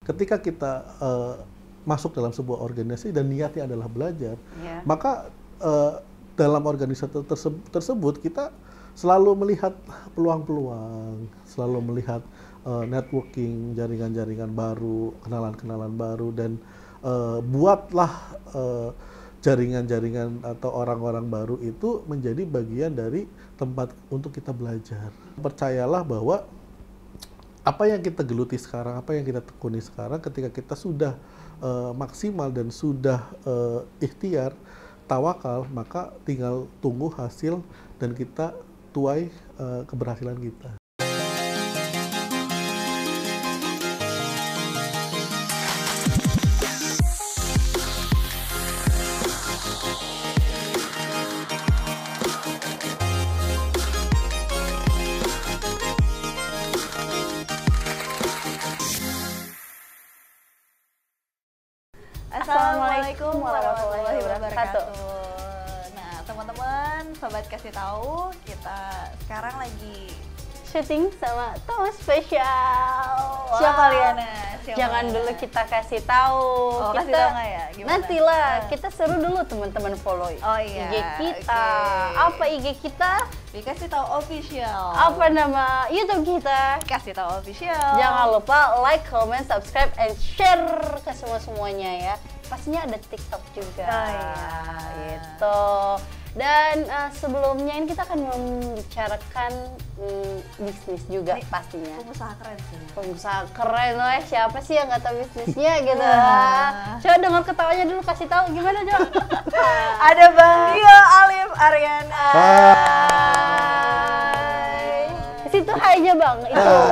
ketika kita masuk dalam sebuah organisasi dan niatnya adalah belajar, maka dalam organisasi tersebut kita selalu melihat peluang-peluang, selalu melihat networking, jaringan-jaringan baru, kenalan-kenalan baru, dan buatlah jaringan-jaringan atau orang-orang baru itu menjadi bagian dari tempat untuk kita belajar. Percayalah bahwa apa yang kita geluti sekarang, apa yang kita tekuni sekarang, ketika kita sudah maksimal dan sudah ikhtiar, tawakal, maka tinggal tunggu hasil dan kita tuai keberhasilan kita. Assalamualaikum warahmatullahi wabarakatuh. Nah, teman-teman, sobat kasih tahu, kita sekarang lagi syuting sama tamu spesial. Siapa Liana? Jangan dulu kita kasih tahu. Oh, kita kasih tahu nggak ya? Gimana? Nantilah kita seru dulu teman-teman follow IG kita. Apa IG kita? Dikasih tahu official. Apa nama YouTube kita? Kasih tahu official. Jangan lupa like, comment, subscribe, and share ke semuanya ya. Pastinya ada TikTok juga. Oh, iya. Gitu. Dan sebelumnya ini kita akan membicarakan bisnis juga pastinya. Pengusaha keren sih. Pengusaha keren loh, siapa sih yang nggak tahu bisnisnya gitu. Coba dengar ketawanya dulu, kasih tahu gimana Jo? Ada Bang Dio, Alif, Ariana. Situ aja Bang,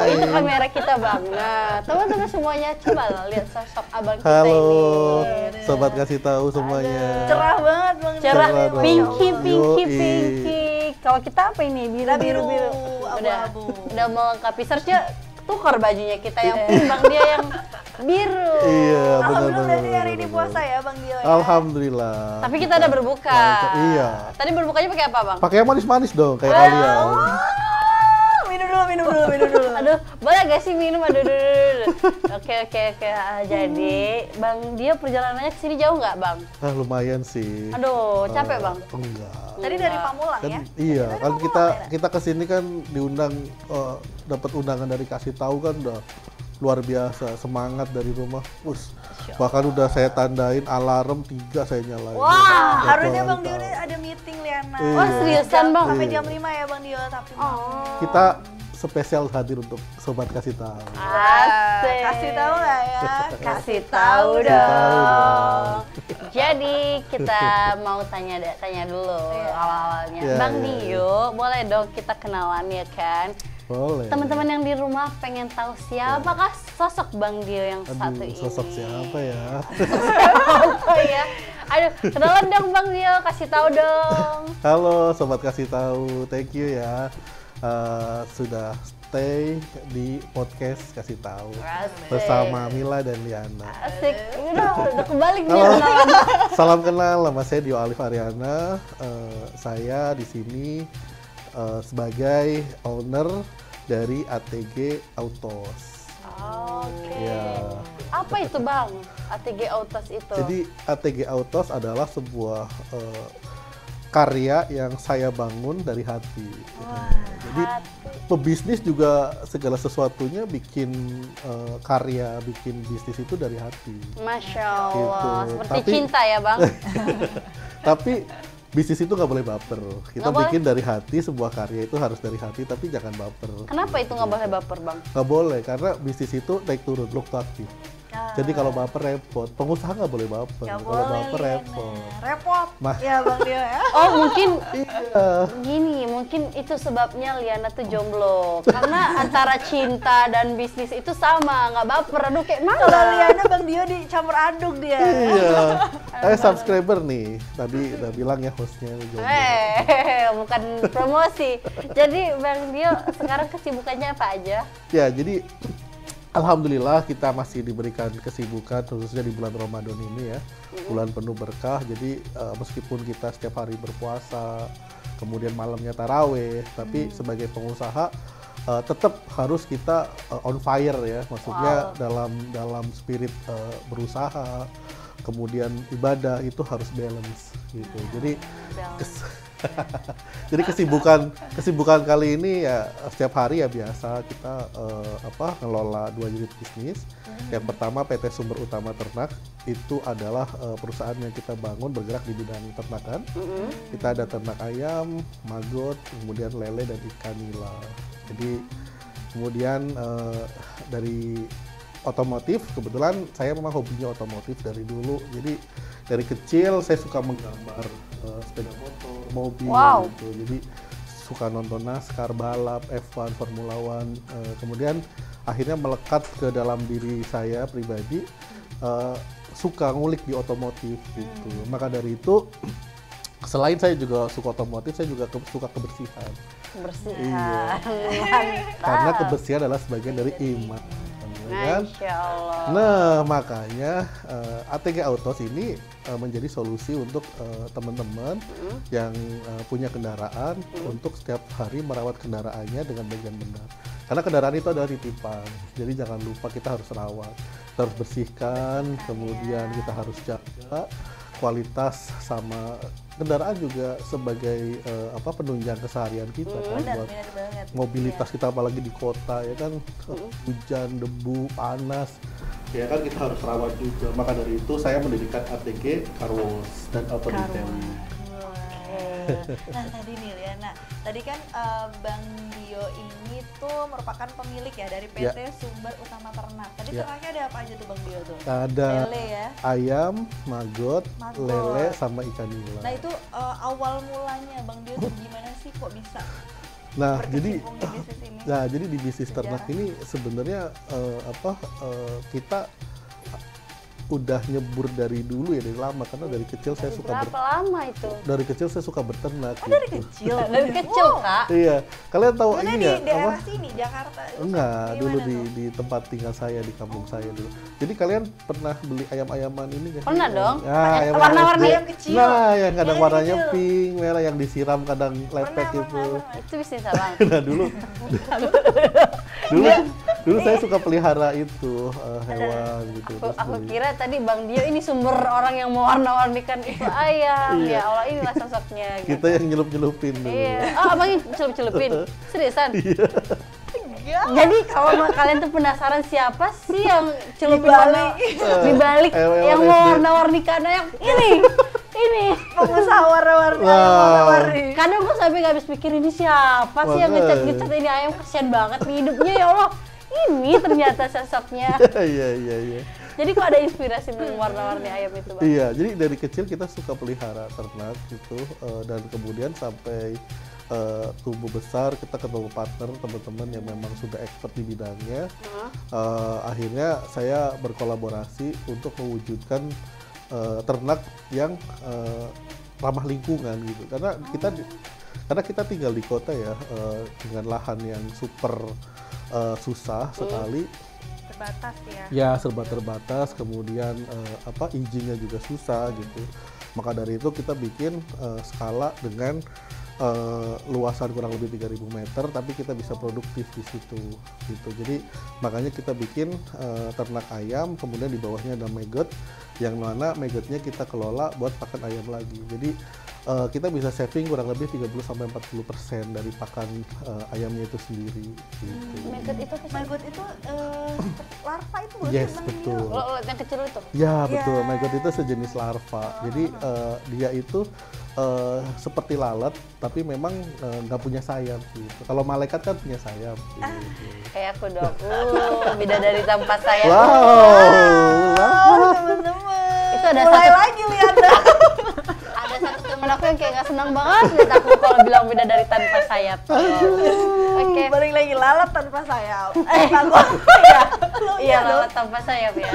itu kamera kita Bang. Nah, teman-teman semuanya coba lihat sosok abang kita Halo, ini. sobat kasih tahu semuanya. Cerah banget Bang. Cerah, Cerah pinky. Yoi. Kalau kita apa ini? Biru. Abu-abu. Udah melengkapi. Searchnya tukar bajunya kita yang pink, Bang dia yang biru. Iya, Alhamdulillah benar. hari ini puasa ya Bang Dio ya. Alhamdulillah. Tapi kita udah berbuka. Iya. Tadi berbukanya pakai apa Bang? Pakai yang manis-manis dong, kayak kalian. Minum dulu. Aduh, boleh gak sih minum? Aduh. Oke. Jadi, Bang dia perjalanannya ke sini jauh nggak, Bang? Lumayan sih. Aduh, capek, Bang? Enggak. Tadi dari Pamulang Kan, ya? iya, kan kita kesini kan diundang, dapat undangan dari kasih tahu kan udah luar biasa, semangat dari rumah. Bahkan udah saya tandain alarm 3 saya nyalain. Wah, harusnya Bang Dio ada meeting Liana. Iya. Oh, seriusan Bang? Sampai jam 5 ya Bang Dio, tapi Kita spesial hadir untuk sobat kasih tahu. Asik. kasih tahu nggak ya? Kasih tahu dong. Jadi kita mau tanya dulu awal-awalnya. Iya, Bang iya, Dio, boleh dong kita kenalan ya kan? Boleh. Teman-teman yang di rumah pengen tahu siapakah sosok Bang Dio yang satu ini? Sosok siapa ya? Siapa ya? Aduh, kenalan dong Bang Dio, kasih tahu dong. Halo sobat kasih tahu, thank you ya sudah stay di podcast kasih tahu bersama Mila dan Liana. Asik, udah kebalik nih Halo. kenalan. Salam kenal, nama saya Dio Alif Ariana. Saya di sini sebagai owner dari ATG Autos. Oke. Ya. Apa itu Bang? ATG Autos itu? Jadi ATG Autos adalah sebuah karya yang saya bangun dari hati. Jadi pebisnis juga segala sesuatunya bikin karya, bikin bisnis itu dari hati. Masya Allah, Gitu. seperti cinta ya Bang? Tapi bisnis itu nggak boleh baper. Kita Nggak bikin dari hati, sebuah karya itu harus dari hati, tapi jangan baper. Kenapa itu nggak boleh baper Bang? Nggak boleh, karena bisnis itu naik turun, fluktuatif. Jadi kalau baper repot, pengusaha nggak boleh baper. Nggak Kalau boleh, baper Liana. repot. Repot. Mah. Ya Bang Dio ya. Oh mungkin Iya. gini, mungkin itu sebabnya Liana tuh jomblo. Karena antara cinta dan bisnis itu sama, nggak baper. Aduh kayak mana? Kalau Liana Bang Dio dicampur aduk dia. Iya. Subscriber nih, tadi udah bilang ya hostnya jomblo. Bukan promosi. Jadi Bang Dio sekarang kesibukannya apa aja? Ya, jadi alhamdulillah kita masih diberikan kesibukan khususnya di bulan Ramadan ini ya. Bulan penuh berkah. Jadi meskipun kita setiap hari berpuasa, kemudian malamnya taraweh, tapi sebagai pengusaha tetap harus kita on fire ya, maksudnya dalam spirit berusaha, kemudian ibadah itu harus balance gitu. Jadi jadi kesibukan kali ini ya setiap hari ya biasa kita ngelola 2 unit bisnis. Yang pertama PT Sumber Utama Ternak, itu adalah perusahaan yang kita bangun bergerak di bidang ternakan. Kita ada ternak ayam, maggot, kemudian lele dan ikan nila. Jadi kemudian dari otomotif, kebetulan saya memang hobinya otomotif dari dulu. Jadi dari kecil saya suka menggambar sepeda motor, mobil gitu. Jadi suka nonton NASCAR, balap, F1, Formula One. Kemudian akhirnya melekat ke dalam diri saya pribadi, suka ngulik di otomotif gitu. Maka dari itu, selain saya juga suka otomotif, saya juga suka kebersihan. Kebersihan. Karena kebersihan adalah sebagian dari iman. Kan? Masya Allah. Nah, makanya ATG Autos ini menjadi solusi untuk teman-teman yang punya kendaraan untuk setiap hari merawat kendaraannya dengan bagian benar. Karena kendaraan itu adalah titipan, jadi jangan lupa kita harus rawat, kita harus bersihkan, kemudian kita harus jaga kualitas, sama kendaraan juga sebagai penunjang keseharian kita kan, buat mobilitas kita, apalagi di kota ya kan, hujan, debu, panas ya kan, kita harus rawat juga. Maka dari itu saya mendirikan ATG Car Wash dan Auto Detailing. Nah tadi nih Liana, tadi kan Bang Dio ini tuh merupakan pemilik ya dari PT Sumber Utama Ternak. Tadi ternaknya ada apa aja tuh Bang Dio tuh? Ada lele ya? Ayam, maggot, lele, sama ikan nila. Nah itu awal mulanya Bang Dio tuh gimana sih kok bisa berkecimpung di bisnis ini? Nah jadi di bisnis ternak ini sebenarnya kita udah nyebur dari dulu ya, dari lama, karena dari kecil saya suka lama itu? Dari kecil saya suka berternak. Oh, dari kecil? Dari kecil, Kak? Iya, kalian tahu Mana ini di ya? daerah sini, Jakarta? Enggak, dulu di tempat tinggal saya, di kampung saya dulu. Jadi kalian pernah beli ayam-ayaman ini nggak? Pernah dong. Warna-warni ayam kecil. Nah, yang kadang Yang warnanya kecil. pink, merah, yang disiram kadang lepek gitu. Itu bisnis abang. Nah dulu saya suka pelihara itu hewan gitu. Aku kira tadi Bang Dio ini sumber orang yang mewarna-warnikan itu ayam. Ya Allah, inilah sosoknya. Gitu. Kita yang nyelup-nyelupin dulu. Iya. Oh, abang yang celup-celupin. Seriusan? Iya. Jadi kalau kalian tuh penasaran siapa sih yang celupin di balik yang mewarna-warnikan ayam ini pengusaha warna-warni. Kadang gue sampai nggak habis pikir ini siapa sih yang ngecat ini ayam, kasihan banget nih hidupnya ya Allah. Ini ternyata sosoknya. Iya. Jadi kok ada inspirasi warna-warni ayam itu, Bang? Iya, jadi dari kecil kita suka pelihara ternak gitu, dan kemudian sampai tumbuh besar, kita ketemu partner, teman-teman yang memang sudah expert di bidangnya. Akhirnya saya berkolaborasi untuk mewujudkan ternak yang ramah lingkungan gitu. Karena kita tinggal di kota ya, dengan lahan yang super susah sekali. Terbatas ya. Ya, serba terbatas, kemudian izinnya juga susah gitu. Maka dari itu kita bikin skala dengan luasan kurang lebih 3.000 meter, tapi kita bisa produktif di situ gitu. Jadi makanya kita bikin ternak ayam, kemudian di bawahnya ada maggot, yang mana maggotnya kita kelola buat pakan ayam lagi. Jadi kita bisa saving kurang lebih 30-40% dari pakan ayamnya itu sendiri gitu. Maggot itu larva itu bukan? Yes, betul. Yang kecil itu? Ya, betul. Maggot itu sejenis larva. Jadi dia itu seperti lalat, tapi memang nggak punya sayap gitu. Kalau malaikat kan punya sayap gitu. Kayak aku dong. Bidadari tanpa sayap. Wow. Teman-teman. Itu ada mulai satu lagi lihat. Ada satu temen aku yang kayak nggak senang banget lihat aku kalau bilang bidadari tanpa sayap. Oke. Balik lagi lalat tanpa sayap. Iya, lalat tanpa sayap ya.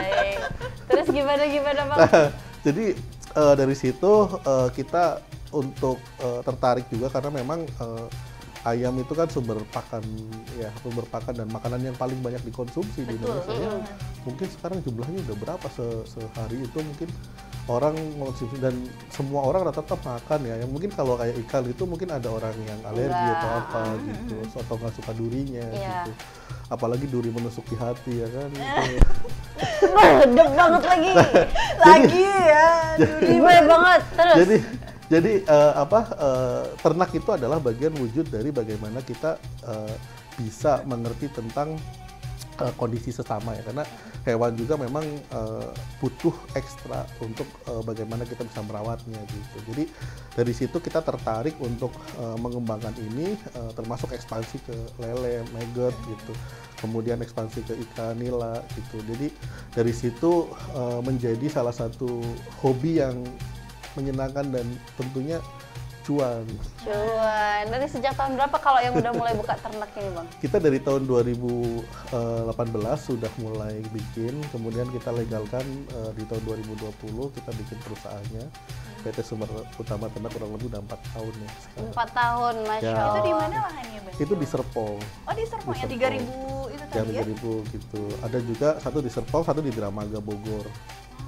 Terus gimana Bang? Jadi dari situ kita untuk tertarik juga karena memang ayam itu kan sumber pakan dan makanan yang paling banyak dikonsumsi di Indonesia. Ya. Mungkin sekarang jumlahnya udah berapa sehari itu mungkin orang mengonsumsi dan semua orang rata-rata makan ya. Yang mungkin kalau kayak ikan itu mungkin ada orang yang alergi atau apa gitu, atau nggak suka durinya gitu. Apalagi duri menusuk di hati ya kan. Meledak banget lagi. Lagi ya, duri banget. Terus. Jadi ternak itu adalah bagian wujud dari bagaimana kita bisa mengerti tentang kondisi sesama ya, karena hewan juga memang butuh ekstra untuk bagaimana kita bisa merawatnya gitu. Jadi dari situ kita tertarik untuk mengembangkan ini, termasuk ekspansi ke lele, maggot gitu, kemudian ekspansi ke ikan nila gitu. Jadi dari situ menjadi salah satu hobi yang menyenangkan dan tentunya cuan. Dari sejak tahun berapa kalau yang udah mulai buka ternak ini, Bang? Kita dari tahun 2018 sudah mulai bikin, kemudian kita legalkan di tahun 2020 kita bikin perusahaannya. PT Sumber Utama Ternak kurang lebih udah 4 tahun ya sekarang. 4 tahun, Masya Allah. Itu di mana lahannya, Bang? Itu di Serpong. Oh, di Serpong ya, 3.000 itu tadi ya? 3.000 gitu. Ada juga satu di Serpong, satu di Dramaga Bogor.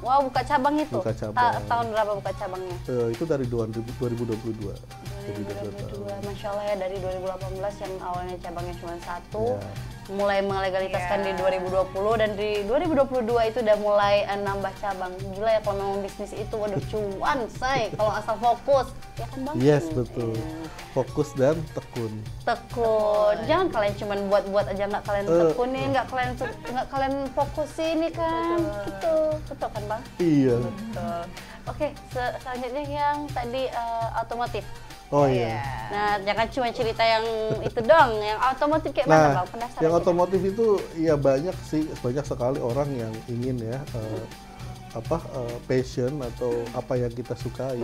Wow, buka cabang itu? Buka cabang. Tahun berapa buka cabangnya? Itu dari 2022. 2022, Masya Allah ya, dari 2018 yang awalnya cabangnya cuma satu, mulai melegalitaskan di 2020, dan di 2022 itu udah mulai nambah cabang. Gila ya kalau memang bisnis itu, waduh cuan say, kalau asal fokus, ya kan Bang? Yes, betul. Fokus dan tekun. Jangan kalian cuma buat-buat aja, nggak kalian tekunin, nggak kalian fokusin nih kan, gitu, betul kan Bang? Iya. Betul. Oke, selanjutnya yang tadi otomotif. Oh iya. Nah, jangan cuma cerita yang itu dong, yang otomotif kayak mana Bang? Penasaran. Yang otomotif itu ya banyak sih, banyak sekali orang yang ingin ya passion atau apa yang kita sukai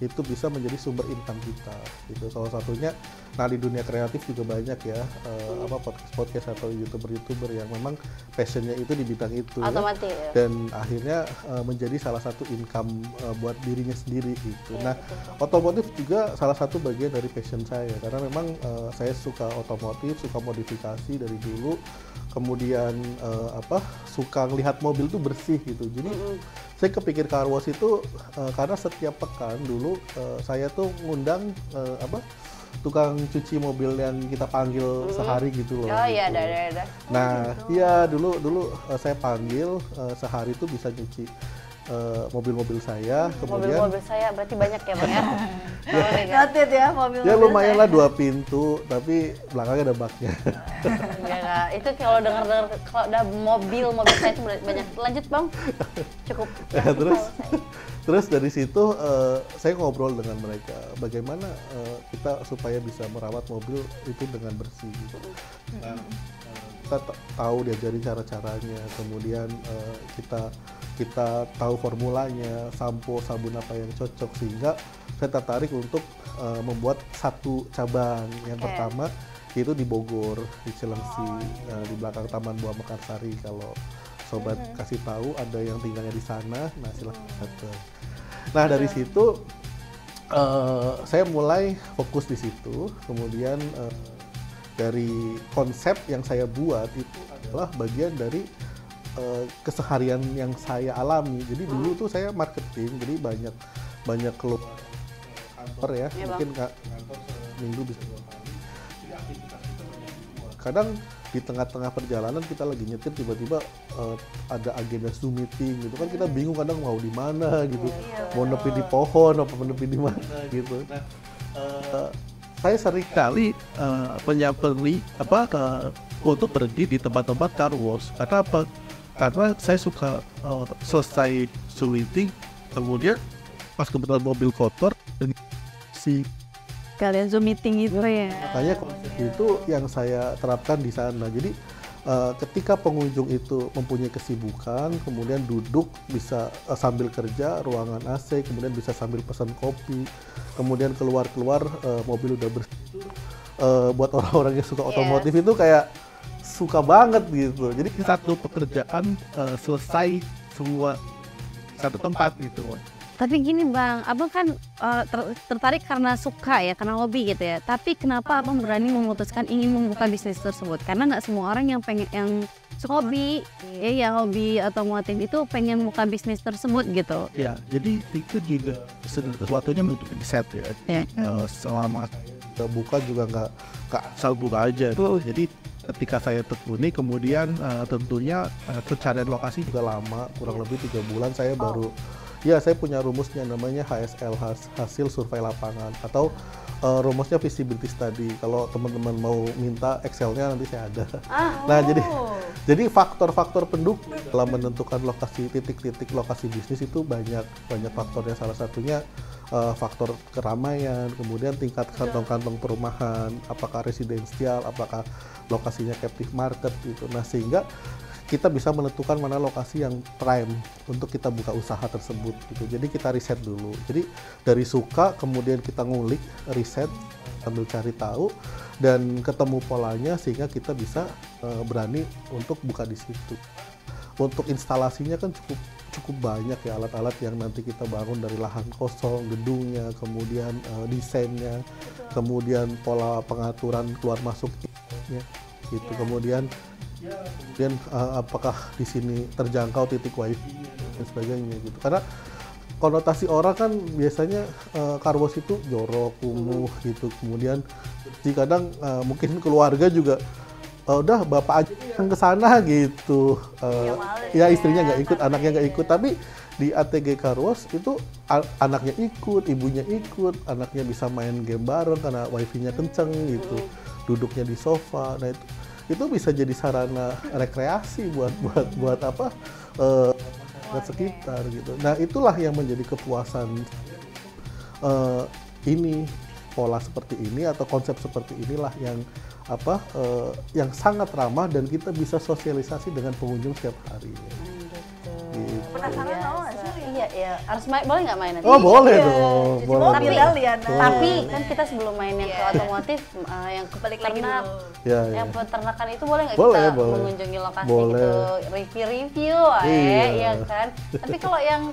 itu bisa menjadi sumber income kita. Itu salah satunya. Nah, di dunia kreatif juga banyak ya podcast atau youtuber yang memang passionnya itu di bidang itu otomotif ya? Dan akhirnya menjadi salah satu income buat dirinya sendiri gitu. Nah, otomotif juga salah satu bagian dari passion saya karena memang saya suka otomotif, suka modifikasi dari dulu. Kemudian suka ngelihat mobil tuh bersih gitu. Jadi saya kepikir car wash itu karena setiap pekan dulu saya tuh ngundang tukang cuci mobil yang kita panggil sehari gitu loh. Oh iya, gitu. ada. Nah, iya dulu saya panggil sehari tuh bisa cuci mobil-mobil saya, kemudian mobil saya berarti banyak ya Bang ya. Noted ya mobil. Ya lumayan lah 2 pintu, tapi belakangnya ada baknya. Enggak, itu kalau dengar kalau udah mobil saya itu banyak. Lanjut Bang, cukup. Ya, terus dari situ saya ngobrol dengan mereka bagaimana kita supaya bisa merawat mobil itu dengan bersih gitu. Nah, kita tahu diajarin cara-caranya, kemudian kita tahu formulanya, sampo, sabun apa yang cocok, sehingga saya tertarik untuk membuat satu cabang. Yang pertama itu di Bogor, di Cilengsi, di belakang Taman Buah Mekarsari. Kalau sobat kasih tahu ada yang tinggalnya di sana, nah silahkan datang. Nah dari situ saya mulai fokus di situ, kemudian dari konsep yang saya buat itu adalah bagian dari keseharian yang saya alami. Jadi dulu tuh saya marketing, jadi banyak keluar kantor ya, mungkin kantor seminggu bisa 2 kali. Jadi aktivitas kita banyak keluar. Kadang di tengah-tengah perjalanan kita lagi nyetir tiba-tiba ada agenda Zoom meeting gitu kan, kita bingung kadang mau di mana gitu, mau nepi di pohon apa menepi di mana gitu. Nah, saya sering kali untuk berhenti di tempat-tempat car wash. Karena apa? Karena saya suka selesai Zoom meeting, kemudian pas kebetulan mobil kotor dan kalian Zoom meeting itu ya. Makanya konsep itu yang saya terapkan di sana. Jadi ketika pengunjung itu mempunyai kesibukan, kemudian duduk bisa sambil kerja, ruangan AC, kemudian bisa sambil pesan kopi, kemudian keluar mobil udah bersih. Buat orang-orang yang suka otomotif itu kayak suka banget gitu. Jadi satu pekerjaan selesai semua satu tempat gitu. Tapi gini Bang, Abang kan tertarik karena suka ya, karena hobi gitu ya. Tapi kenapa Abang berani memutuskan ingin membuka bisnis tersebut? Karena nggak semua orang yang hobi, ya hobi otomotif itu pengen buka bisnis tersebut gitu. Ya, jadi itu juga sesuatunya untuk riset ya. Selama kita buka juga nggak asal buka aja. Jadi ketika saya tekuni, kemudian tentunya pencarian lokasi juga lama, kurang lebih 3 bulan saya baru. Ya, saya punya rumusnya namanya HSL, hasil survei lapangan, atau rumusnya visibility study. Kalau teman-teman mau minta Excel-nya nanti saya ada. Nah, jadi faktor-faktor pendukung dalam menentukan lokasi, titik-titik lokasi bisnis itu banyak faktornya. Salah satunya faktor keramaian, kemudian tingkat kantong-kantong perumahan, apakah residensial, apakah lokasinya captive market gitu. Nah, sehingga kita bisa menentukan mana lokasi yang prime untuk kita buka usaha tersebut gitu. Jadi kita riset dulu. Jadi dari suka, kemudian kita ngulik, riset, sambil cari tahu dan ketemu polanya sehingga kita bisa berani untuk buka di situ. Untuk instalasinya kan cukup banyak ya, alat-alat yang nanti kita bangun dari lahan kosong, gedungnya, kemudian desainnya, kemudian pola pengaturan keluar masuknya gitu. Kemudian apakah di sini terjangkau titik wifi dan sebagainya gitu. Karena konotasi orang kan biasanya car wash itu jorok, kumuh gitu. Kemudian kadang mungkin keluarga juga udah bapak aja yang ke sana gitu. Ya istrinya nggak ikut, anaknya nggak ikut. Tapi di ATG Car Wash itu anaknya ikut, ibunya ikut, anaknya bisa main game bareng karena wifi-nya kenceng gitu. Duduknya di sofa. Nah, itu bisa jadi sarana rekreasi buat sekitar gitu. Nah, itulah yang menjadi kepuasan ini, pola seperti ini atau konsep seperti inilah yang sangat ramah dan kita bisa sosialisasi dengan pengunjung setiap hari. Penasaran tau nggak sih? Iya. Harus boleh nggak main nanti? Oh, boleh dong. Boleh. Tapi kan kita sebelum main yang ke otomotif, yang ke peternak, yang peternakan itu boleh nggak kita mengunjungi lokasi gitu, review, ya kan? Tapi kalau yang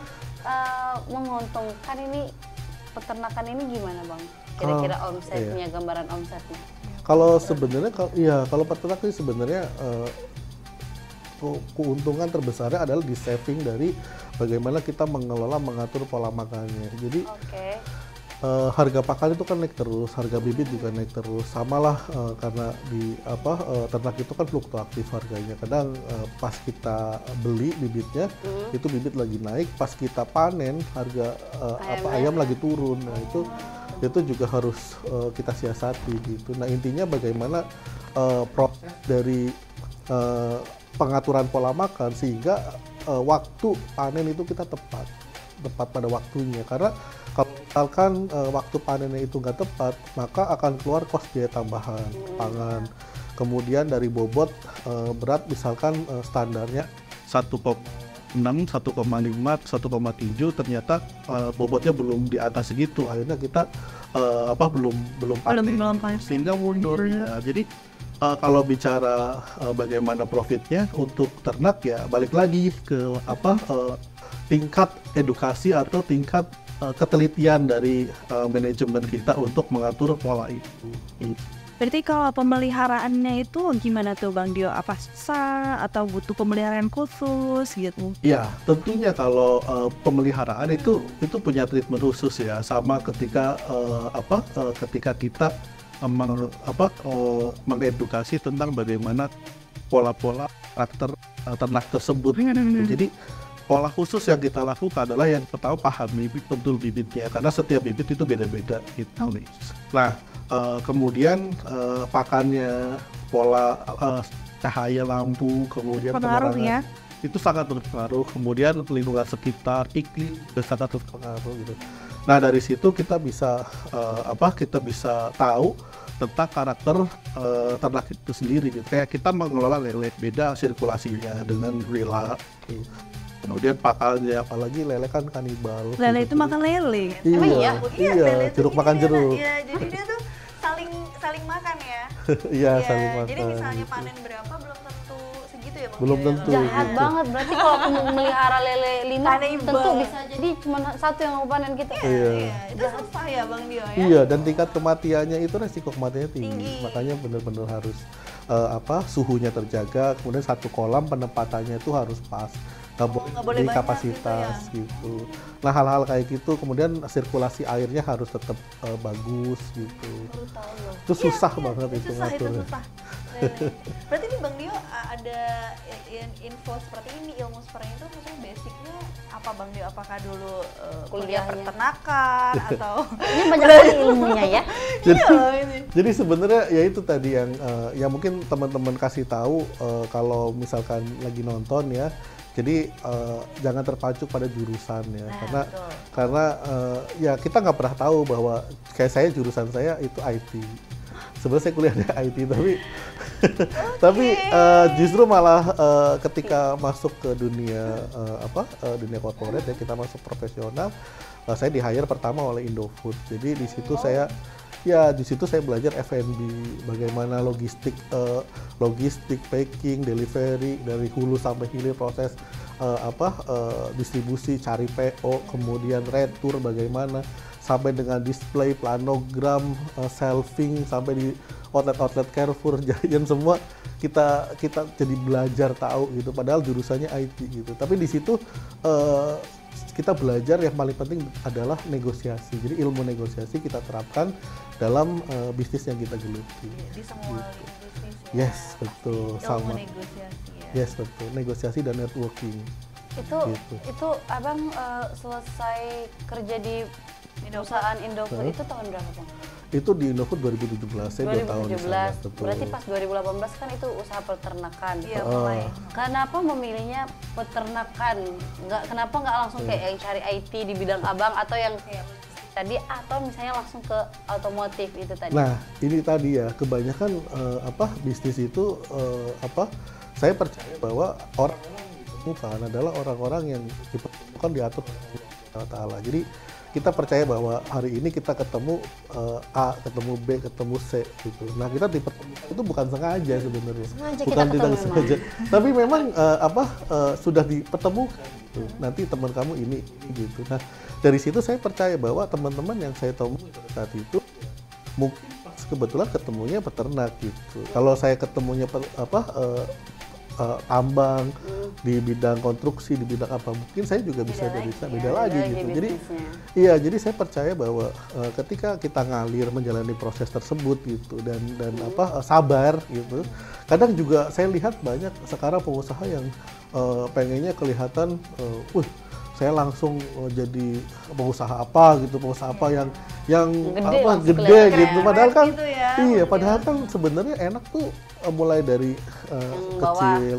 menguntungkan ini peternakan ini gimana bang? Kira-kira omsetnya, gambaran omsetnya? Kalau sebenarnya, kalau peternak ini sebenarnya keuntungan terbesarnya adalah di saving dari bagaimana kita mengatur pola makannya. Jadi harga pakan itu kan naik terus, harga bibit juga naik terus. Samalah karena di ternak itu kan fluktuatif harganya. Kadang pas kita beli bibitnya itu bibit lagi naik, pas kita panen harga ayam lagi turun. Nah, itu juga harus kita siasati gitu. Nah, intinya bagaimana proses dari pengaturan pola makan sehingga waktu panen itu kita tepat pada waktunya. Karena kalau misalkan waktu panennya itu nggak tepat, maka akan keluar kos biaya tambahan pangan. Kemudian dari bobot berat misalkan standarnya 1,6, 1,5, 1,7 ternyata bobotnya belum di atas segitu. Akhirnya kita belum panen. Sehingga mundurnya. Jadi kalau bicara bagaimana profitnya untuk ternak ya balik lagi ke tingkat edukasi atau tingkat ketelitian dari manajemen kita untuk mengatur pola itu. Berarti kalau pemeliharaannya itu gimana tuh Bang Dio? Apa susah atau butuh pemeliharaan khusus gitu? Ya, tentunya kalau pemeliharaan itu punya treatment khusus ya, sama ketika ketika kita mengedukasi tentang bagaimana pola-pola karakter ternak tersebut. Jadi pola khusus yang kita lakukan adalah yang pertama pahami betul bibitnya, karena setiap bibit itu beda-beda gitu. Nah, kemudian pakannya, pola cahaya lampu, kemudian penerangan itu sangat berpengaruh. Kemudian lingkungan sekitar, iklim juga sangat berpengaruh gitu. Nah, dari situ kita bisa tahu tentang karakter ternak itu sendiri gitu. Kayak kita mengelola lele, beda sirkulasinya dengan rila. Kemudian pakannya, apalagi lele kan kanibal. Lele itu makan lele. Iya, jeruk makan jeruk. Iya, jadi dia tuh saling makan ya. Iya, saling makan. Jadi misalnya panen berapa belum tentu segitu ya ya Bang Belum Dio ya? tentu. Jahat gitu. banget, berarti kalau aku mau melihara lele 5 Karena tentu imbang. bisa jadi cuma satu yang mau panen kita. Iya. Iya, itu susah ya Bang Dio ya? Iya, dan tingkat kematiannya itu resiko kematiannya tinggi. Tinggi. Makanya benar-benar harus suhunya terjaga, kemudian satu kolam penempatannya itu harus pas. Nggak nggak boleh boleh di banyak kapasitas gitu. Nah, hal-hal kayak gitu, kemudian sirkulasi airnya harus tetap bagus gitu. Baru tahu loh. Itu susah Iya, banget itu susah, itu ngaturnya. susah. Berarti nih Bang Dio ada info seperti ini, ilmu seperti itu maksudnya basicnya apa Bang Dio? Apakah dulu kuliah Kuliahnya. peternakan atau Ini banyak sekali ilmunya ya. Jadi, iya loh ini. jadi sebenarnya ya itu tadi yang mungkin teman-teman kasih tahu kalau misalkan lagi nonton ya. Jadi jangan terpacu pada jurusan ya, Nah, karena ya kita nggak pernah tahu bahwa kayak saya jurusan saya itu IT. Sebenarnya saya kuliah di IT tapi justru malah ketika masuk ke dunia dunia corporate ya, kita masuk profesional, saya di hire pertama oleh Indofood. Jadi di situ saya belajar F&B, bagaimana logistik, packing, delivery dari hulu sampai hilir, proses distribusi, cari PO, kemudian retur bagaimana, sampai dengan display, planogram, shelving, sampai di outlet Carrefour, Giant, semua kita jadi belajar tahu gitu. Padahal jurusannya IT gitu. Tapi di situ kita belajar yang paling penting adalah negosiasi. Jadi ilmu negosiasi kita terapkan dalam bisnis yang kita geluti. di semua bisnis ya. Yes, betul. Ilmu Sama. negosiasi ya. Yes, betul. Negosiasi dan networking. Itu abang selesai kerja di perusahaan Indofood itu tahun berapa Bang? Itu di Indofood 2017, saya 2 tahun di sana. 2017. Betul. Berarti pas 2018 kan itu usaha peternakan. Iya, mulai. Kenapa memilihnya peternakan? Kenapa nggak langsung kayak yang cari IT di bidang abang atau yang tadi, atau misalnya langsung ke otomotif itu tadi? Nah, ini tadi ya, kebanyakan bisnis itu saya percaya bahwa orang-orang yang ditemukan adalah orang-orang yang dipertemukan diatur oleh Allah Ta'ala. Jadi kita percaya bahwa hari ini kita ketemu A, ketemu B, ketemu C gitu. Nah, kita dipertemukan itu bukan sengaja sebenarnya. Sengaja Bukan kita tidak ketemu sengaja. Tapi memang sudah dipertemukan gitu. Nanti teman kamu ini gitu. Nah, dari situ saya percaya bahwa teman-teman yang saya temui saat itu mungkin kebetulan ketemunya peternak gitu. Kalau saya ketemunya tambang, di bidang konstruksi, di bidang apa, mungkin saya juga bisa beda lagi gitu. Jadi iya, jadi saya percaya bahwa ketika kita ngalir menjalani proses tersebut gitu dan sabar gitu. Kadang juga saya lihat banyak sekarang pengusaha yang pengennya kelihatan saya langsung jadi pengusaha apa gitu, yang gede gitu. Padahal kan gitu ya, iya, padahal kan sebenarnya enak tuh mulai dari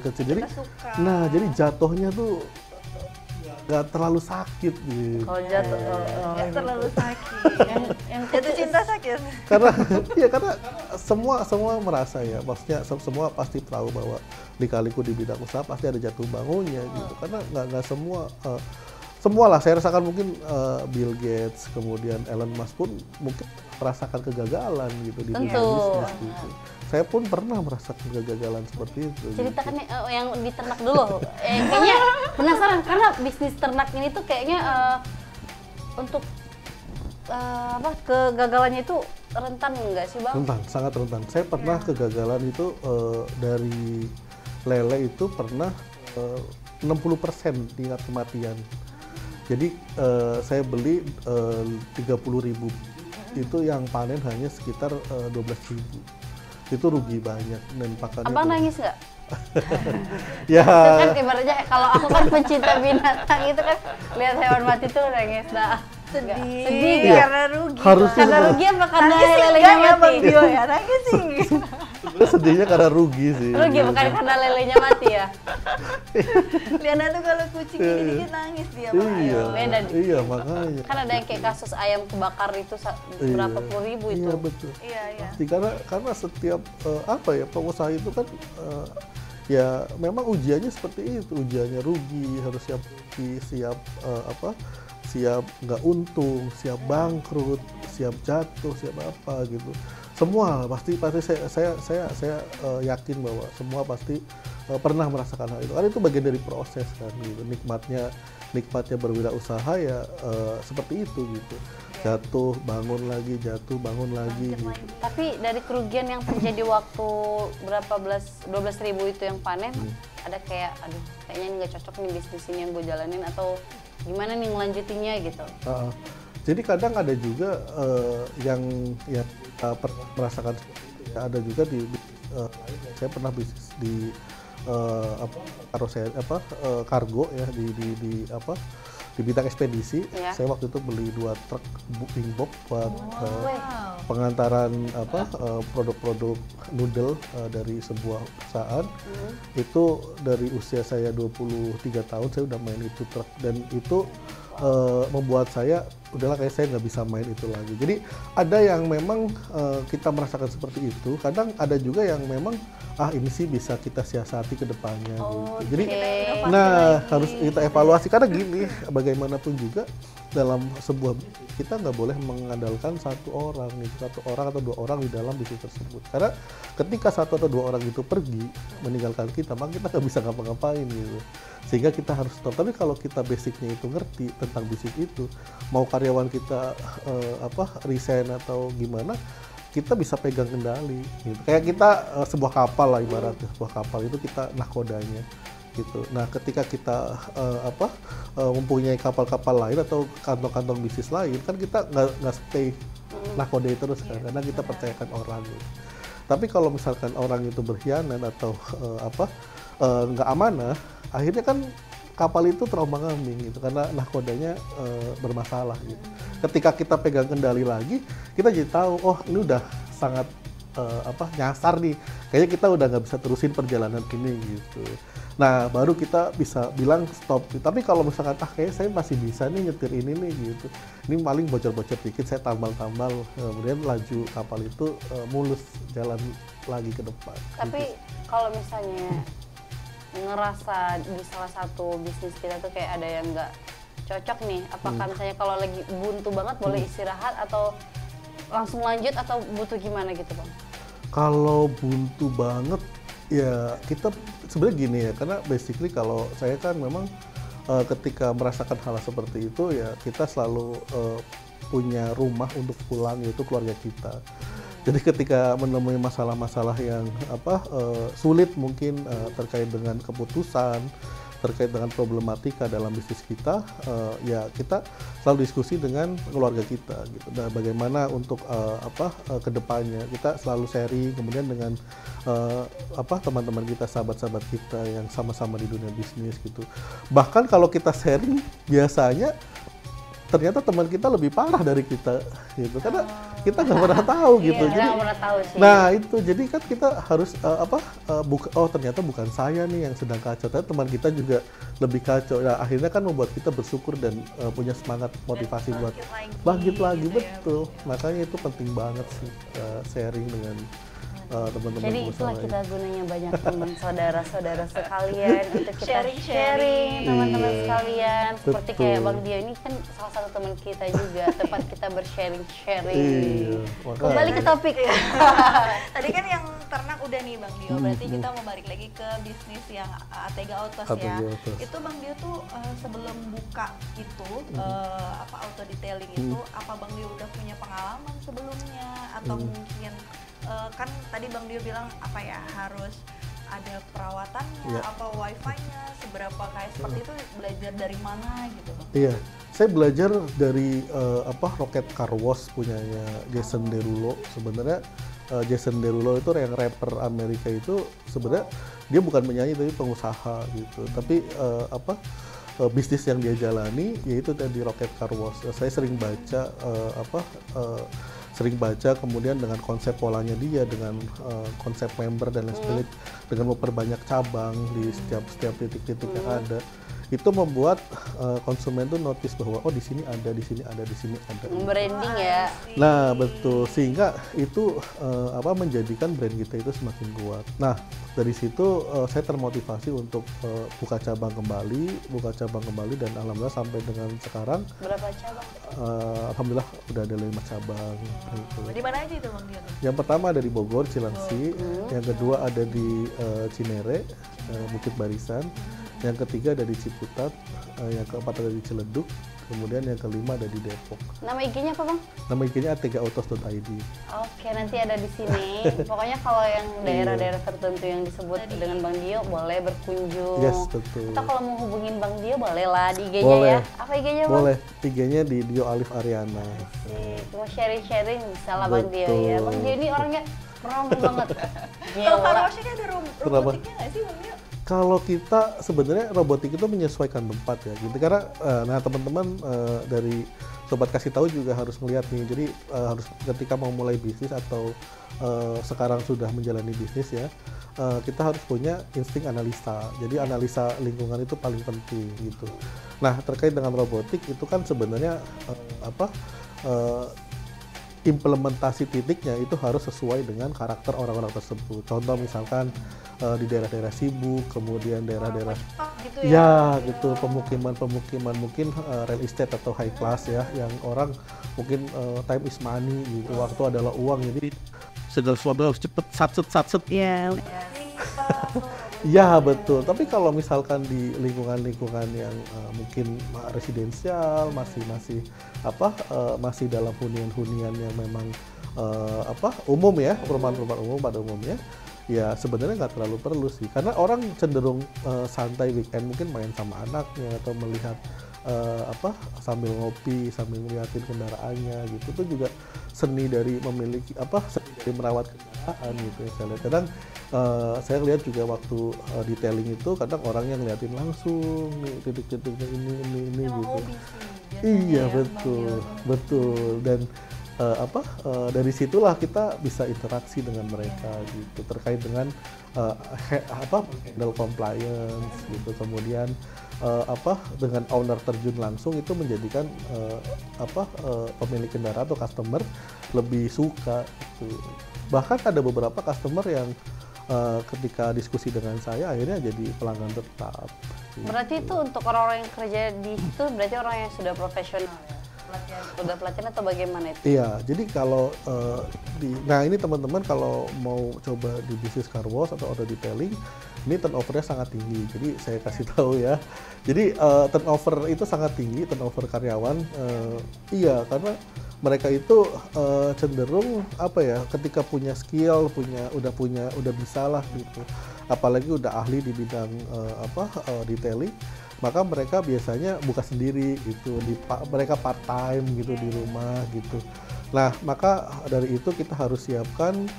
kecil. Jadi nah, jadi jatuhnya tuh nggak terlalu sakit gitu. Kalau jatuh Nggak terlalu sakit. yang Jatuh cinta sakit. Karena semua merasa ya, maksudnya semua pasti tahu bahwa lika-liku di bidang usaha pasti ada jatuh bangunnya gitu. Karena nggak semua lah, saya rasakan mungkin Bill Gates, kemudian Elon Musk pun mungkin merasakan kegagalan gitu di dunia bisnis gitu. Saya pun pernah merasakan kegagalan seperti itu. ceritakan yang di ternak dulu. Kayaknya penasaran karena bisnis ternak ini tuh kayaknya untuk kegagalannya itu rentan nggak sih Bang? Rentan, sangat rentan. Saya pernah kegagalan itu dari lele itu pernah 60% tingkat kematian. Jadi saya beli 30.000, itu yang panen hanya sekitar 12.000. Itu rugi banyak dan pakannya. Abang nangis nggak? Ya. Kan ibaratnya kalau aku kan pencinta binatang itu kan lihat hewan mati tuh nangis dah. Sedih Iya. karena rugi. Harusnya Karena rugi apa karena Nangis sih lelenya enggak ya Bang mati? Dio ya, nangis sih. Sebenarnya sedihnya karena rugi sih. Rugi bukan karena lelenya mati ya? Liana tuh kalau kucing dikit-dikit nangis dia Bang Iya, Dio. Beda. iya makanya. Kan ada yang kayak kasus ayam kebakar itu berapa puluh ribu itu. Iya betul. Iya. Pasti karena setiap pengusaha itu kan ya memang ujiannya seperti itu, ujiannya rugi, harus siap rugi, siap nggak untung, siap bangkrut, siap jatuh, siap apa gitu. Semua pasti saya yakin bahwa semua pasti pernah merasakan hal itu. Karena itu bagian dari proses kan gitu. Nikmatnya berwirausaha ya seperti itu gitu. Jatuh, bangun lagi, jatuh, bangun lagi gitu. Tapi dari kerugian yang terjadi waktu 12.000 itu yang panen, ada kayak aduh kayaknya ini nggak cocok nih bisnis ini yang gue jalanin, atau gimana nih ngelanjutinnya gitu. Jadi kadang ada juga yang merasakan, ada juga saya pernah bisnis di kargo ya di bidang ekspedisi. Saya waktu itu beli 2 truk booking box buat pengantaran produk-produk noodle dari sebuah perusahaan. Itu dari usia saya 23 tahun saya udah main itu truk, dan itu membuat saya udahlah kayak saya nggak bisa main itu lagi. Jadi ada yang memang kita merasakan seperti itu. Kadang ada juga yang memang ini sih bisa kita siasati ke depannya gitu. Jadi harus kita evaluasi, karena gini, bagaimanapun juga dalam sebuah kita nggak boleh mengandalkan satu orang atau 2 orang di dalam bisnis tersebut. Karena ketika 1 atau 2 orang itu pergi meninggalkan kita, maka kita nggak bisa ngapa-ngapain gitu. Sehingga kita harus stop. Tapi kalau kita basicnya itu ngerti tentang bisnis itu, mau karyawan kita resign atau gimana, kita bisa pegang kendali gitu. Kayak kita sebuah kapal lah ibaratnya, sebuah kapal itu kita nahkodanya gitu. Nah, ketika kita mempunyai kapal-kapal lain atau kantong-kantong bisnis lain, kan kita nggak stay nahkodai terus kan, karena kita percayakan orang gitu. Tapi kalau misalkan orang itu berkhianat atau nggak amanah, akhirnya kan kapal itu terombang-ambing gitu, karena nahkodanya bermasalah gitu. Ketika kita pegang kendali lagi, kita jadi tahu, oh ini udah sangat nyasar nih, kayaknya kita udah nggak bisa terusin perjalanan ini gitu. Nah, baru kita bisa bilang stop. Tapi kalau misalkan kayaknya saya masih bisa nih nyetir ini nih gitu, ini paling bocor-bocor dikit, saya tambal-tambal, kemudian laju kapal itu mulus jalan lagi ke depan. Tapi gitu. Kalau misalnya ngerasa di salah satu bisnis kita tuh kayak ada yang nggak cocok nih, apakah misalnya kalau lagi buntu banget boleh istirahat atau langsung lanjut, atau butuh gimana gitu Bang? Kalau buntu banget ya kita sebenarnya gini ya, karena basically kalau saya kan memang ketika merasakan hal seperti itu ya kita selalu punya rumah untuk pulang, yaitu keluarga kita. Jadi ketika menemui masalah-masalah yang sulit mungkin terkait dengan keputusan, terkait dengan problematika dalam bisnis kita, ya kita selalu diskusi dengan keluarga kita gitu. Nah, bagaimana untuk kedepannya kita selalu sharing, kemudian dengan teman-teman kita, sahabat-sahabat kita yang sama-sama di dunia bisnis gitu. Bahkan kalau kita sharing, biasanya ternyata teman kita lebih parah dari kita gitu, karena kita nggak pernah tahu gitu. Jadi nggak pernah tahu sih. Nah itu, jadi kan kita harus ternyata bukan saya nih yang sedang kacau, tapi teman kita juga lebih kacau. Nah, akhirnya kan membuat kita bersyukur dan punya semangat motivasi buat bangkit lagi gitu, betul. Makanya itu penting banget sih, sharing dengan teman-teman. Jadi itulah kita gunanya banyak teman, saudara-saudara sekalian untuk kita sharing teman-teman sekalian. Seperti kayak Bang Dio ini kan salah satu teman kita juga, tempat kita bersharing-sharing. Kembali ke topik. Tadi kan yang ternak udah nih Bang Dio, berarti kita mau balik lagi ke bisnis yang Atega Autos ya. Itu Bang Dio tuh sebelum buka itu auto detailing itu, apa Bang Dio udah punya pengalaman sebelumnya atau mungkin kan tadi Bang Dio bilang harus ada perawatannya, wifi-nya, seberapa kayak seperti itu, belajar dari mana gitu Bang? Iya, saya belajar dari Rocket Car Wash punyanya Jason Derulo. Sebenarnya Jason Derulo itu yang rapper Amerika itu sebenarnya dia bukan penyanyi tapi pengusaha gitu. Tapi bisnis yang dia jalani yaitu tadi Rocket Car Wash. Saya sering baca, kemudian dengan konsep polanya dia, dengan konsep member dan lain sebagainya, dengan memperbanyak cabang di setiap titik-titik yang ada, itu membuat konsumen tuh notice bahwa oh di sini ada, di sini ada, di sini ada. Branding ya. Nah betul, sehingga itu menjadikan brand kita itu semakin kuat. Nah dari situ saya termotivasi untuk buka cabang kembali dan alhamdulillah sampai dengan sekarang. Berapa cabang? Alhamdulillah udah ada 5 cabang. Gitu. Di mana aja itu Bang Dio? Yang pertama ada di Bogor, Cilengsi. Yang kedua ada di Cinere, Bukit Barisan. Yang ketiga ada di Ciputat, yang keempat ada di Ciledug, kemudian yang kelima ada di Depok. Nama IG-nya apa Bang? Nama IG-nya ategaautos.id. Oke, nanti ada di sini. Pokoknya kalau yang daerah-daerah tertentu yang disebut dengan Bang Dio boleh berkunjung. Yes, betul. Atau kalau mau hubungin Bang Dio boleh lah di IG-nya ya. Apa IG-nya Bang? Boleh, IG-nya di Dio Alif Ariana. Mau sharing-sharing bisa lah Bang Dio ya. Bang Dio ini orangnya promo banget. Kalau car wash ini ada robotiknya nggak sih Bang Dio? Kalau kita sebenarnya robotik itu menyesuaikan tempat ya, gitu. Karena nah teman-teman dari Sobat Kasih Tahu juga harus melihat nih. Jadi harus ketika mau mulai bisnis atau sekarang sudah menjalani bisnis ya, kita harus punya insting analisa. Jadi analisa lingkungan itu paling penting gitu. Nah terkait dengan robotik itu kan sebenarnya implementasi titiknya itu harus sesuai dengan karakter orang-orang tersebut. Contoh misalkan di daerah-daerah sibuk, kemudian daerah-daerah gitu gitu pemukiman mungkin real estate atau high class ya, yang orang mungkin time is money gitu, waktu adalah uang, jadi segala sesuatu harus cepet satset. Iya. Ya betul, tapi kalau misalkan di lingkungan yang mungkin residensial masih dalam hunian yang memang umum ya, perumahan-perumahan umum pada umumnya, ya sebenarnya nggak terlalu perlu sih, karena orang cenderung santai weekend mungkin main sama anaknya atau melihat sambil ngopi sambil ngeliatin kendaraannya gitu. Itu juga seni dari memiliki seni dari merawat kendaraan gitu ya. Saya lihat kadang saya lihat juga waktu detailing itu kadang orangnya ngeliatin langsung nih titik-titiknya ini gitu. Iya betul dan dari situlah kita bisa interaksi dengan mereka gitu terkait dengan handle compliance gitu, kemudian dengan owner terjun langsung itu menjadikan pemilik kendaraan atau customer lebih suka gitu. Bahkan ada beberapa customer yang ketika diskusi dengan saya akhirnya jadi pelanggan tetap gitu. Berarti itu untuk orang-orang yang kerja di situ berarti orang yang sudah profesional ya? Pelatihan atau bagaimana itu? Iya, jadi kalau nah ini teman-teman kalau mau coba di bisnis car wash atau auto detailing, ini turnovernya sangat tinggi. Jadi saya kasih tahu ya. Jadi turnover itu sangat tinggi, turnover karyawan. Iya, karena mereka itu cenderung ketika punya skill, udah bisa lah gitu. Apalagi udah ahli di bidang detailing, maka mereka biasanya buka sendiri gitu, mereka part time gitu di rumah gitu. Nah maka dari itu kita harus siapkan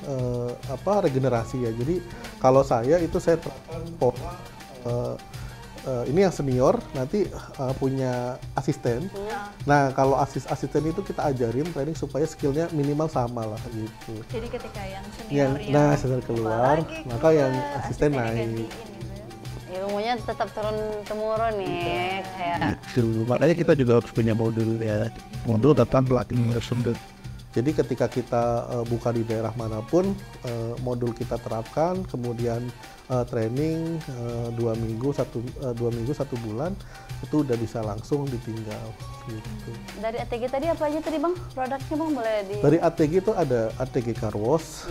regenerasi ya. Jadi kalau saya terapkan pola ini yang senior nanti punya asisten. Nah kalau asisten itu kita ajarin training supaya skillnya minimal sama lah gitu. Jadi ketika yang senior senior keluar, maka yang asisten naik. Ilmunya tetap turun-temurun nih kayak. Makanya kita juga harus punya modul ya, modul tentang pelatihan tersebut. Jadi ketika kita buka di daerah manapun, modul kita terapkan, kemudian training 2 minggu 1 bulan itu udah bisa langsung ditinggal gitu. Dari ATG tadi apa aja tadi Bang? Produknya Bang boleh di. Dari ATG itu ada ATG car wash,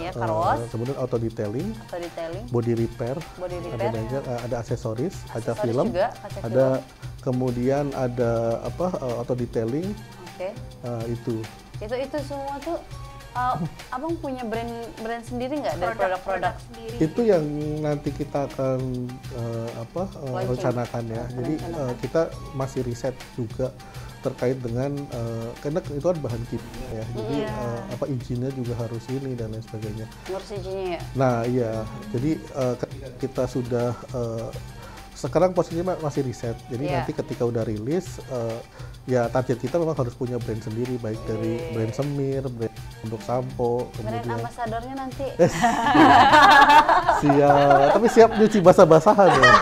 kemudian auto detailing, body repair, ada aksesoris, ada film, ada kemudian ada auto detailing. Itu semua tuh Abang punya brand sendiri nggak dari produk-produk sendiri? Itu yang nanti kita akan rencanakan ya. Jadi kita masih riset juga terkait dengan karena itu kan bahan kimia ya. Jadi izinnya juga harus ini dan lain sebagainya. Ngurus izinnya ya? Nah iya. Jadi ketika kita sudah sekarang posisinya masih riset. Jadi nanti ketika udah rilis ya target kita memang harus punya brand sendiri, baik dari brand semir, brand untuk sampo, kemudian brand ambasadornya nanti. Siap, tapi siap nyuci basah-basahan ya.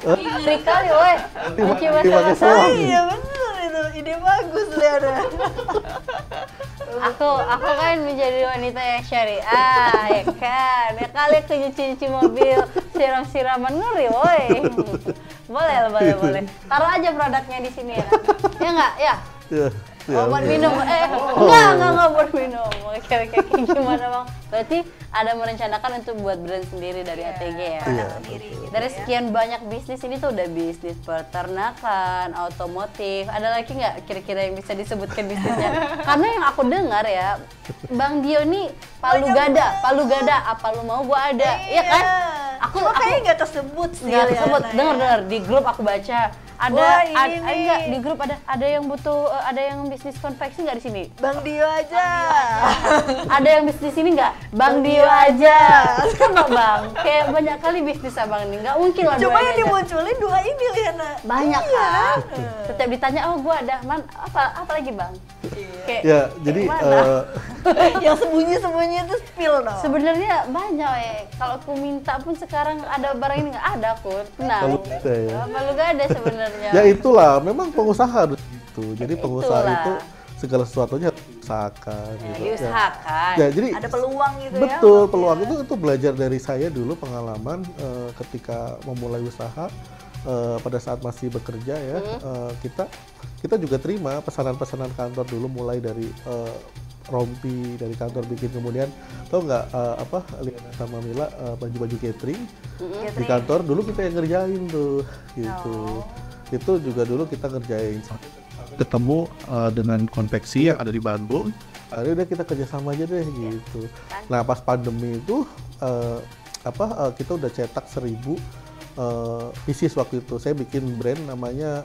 Ngeri kali, woi. Cuci basah-basah. Iya bener itu, ide bagus Liana. Aku kan menjadi wanita yang syariah, ya kan. Ya kali aku nyuci mobil, siram-siraman ngeri, woi. Boleh. Taruh aja produknya di sini ya kan. Ya enggak? Ya. Ya, buat minum, enggak buat minum. Kayak gimana bang? Berarti ada merencanakan untuk buat brand sendiri dari ATG ya? Iya, Dari sekian banyak bisnis ini tuh udah bisnis peternakan, otomotif. Ada lagi nggak kira-kira yang bisa disebutkan bisnisnya? Karena yang aku dengar ya, Bang Dio nih palu gada, apa lu mau gua ada, ya kan? Aku kayaknya nggak tersebut sih. Nggak tersebut, dengar di grup aku baca. Enggak di grup ada yang butuh ada yang bisnis konveksi nggak di sini? Bang Dio aja. Ada yang bisnis ini nggak? Bang Dio aja. Kenapa Bang? Kayak banyak kali bisnis abang ini, nggak mungkin lah. Cuma yang dimunculin 2 ini Liana. Banyak kan? Setiap ditanya, oh gua ada, apa lagi Bang? Kayak, ya jadi yang sembunyi-sembunyi itu spill dong. sebenarnya banyak kalau aku minta pun sekarang ada barang ini nggak ada aku tenang. Palu gada ya. Palu gada sebenarnya. Ya itulah, memang pengusaha harus gitu. Jadi pengusaha itu segala sesuatunya harus diusahakan. Gitu. Diusahakan. Ya, jadi ada peluang gitu ya. betul, peluang itu belajar dari saya dulu pengalaman ketika memulai usaha pada saat masih bekerja ya. Kita juga terima pesanan-pesanan kantor dulu mulai dari rompi dari kantor bikin, kemudian tau nggak Liana sama Mila baju-baju catering di kantor dulu kita yang ngerjain tuh gitu. Itu juga dulu kita ngerjain. Ketemu dengan konveksi yang ada di Bandung. Akhirnya udah kita kerjasama aja deh gitu. Nah pas pandemi itu kita udah cetak 1000 pieces waktu itu. Saya bikin brand namanya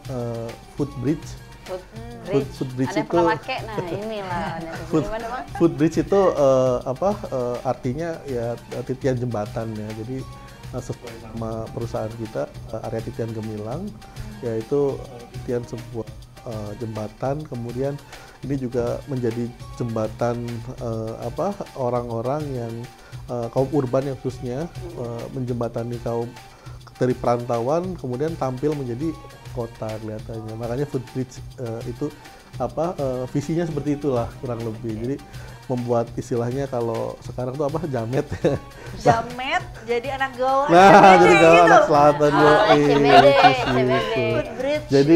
Footbridge. Footbridge ada itu pernah pakai, nah inilah. Gimana Bang? Footbridge itu artinya ya titian jembatan ya. Jadi sesuai nama perusahaan kita, area titian Gemilang, yaitu titian sebuah jembatan. Kemudian ini juga menjadi jembatan orang-orang yang kaum urban yang khususnya menjembatani kaum dari perantauan kemudian tampil menjadi kota kelihatannya. Makanya Footbridge itu visinya seperti itulah kurang lebih. Jadi membuat istilahnya kalau sekarang tuh jamet ya. Jamet jadi anak gaul. Nah, jadi gaul gitu. anak selatan Footbridge. Jadi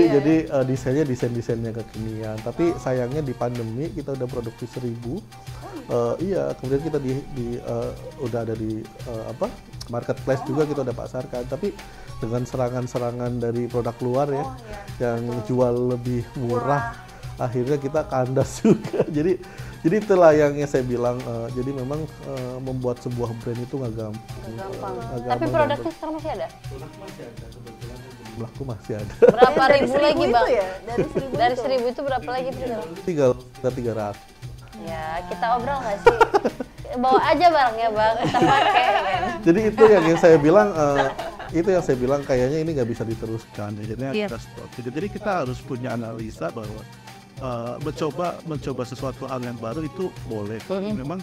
desainnya desain-desainnya kekinian. Tapi sayangnya di pandemi kita udah produksi 1000. Iya, kemudian kita udah ada di marketplace juga kita udah pasarkan. Tapi dengan serangan-serangan dari produk luar ya, yang jual lebih murah, akhirnya kita kandas juga. Jadi itulah yang saya bilang. Jadi memang membuat sebuah brand itu nggak gampang. Tapi produknya sekarang masih ada? Produk masih ada, kebetulan jumlahku masih ada. Berapa ribu lagi Bang? Ya? Dari 1000 itu berapa lagi? 300. Ya kita obrol nggak sih? Bawa aja barangnya Bang, kita pakai kan. Jadi itu yang saya bilang, kayaknya ini nggak bisa diteruskan. Jadi kita harus punya analisa bahwa mencoba sesuatu hal yang baru itu boleh. Memang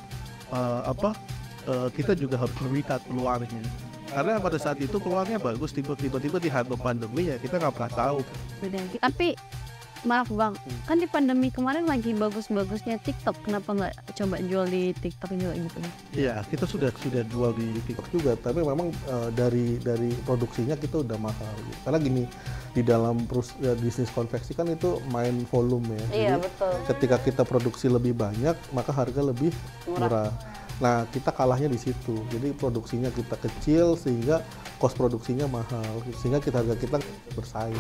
kita juga harus melihat peluangnya. Karena pada saat itu peluangnya bagus, tiba-tiba dihantam pandemi ya kita nggak pernah tahu. Tapi maaf Bang, kan di pandemi kemarin lagi bagus-bagusnya TikTok, kenapa nggak coba jual di TikTok juga gitu? Iya, kita sudah jual di TikTok juga, tapi memang dari produksinya kita udah mahal. Gitu. Karena gini, di dalam bisnis konveksi kan itu main volume ya. Iya, jadi, betul. ketika kita produksi lebih banyak, maka harga lebih murah. Nah, kita kalahnya di situ. Jadi produksinya kita kecil sehingga cost produksinya mahal, sehingga harga kita bersaing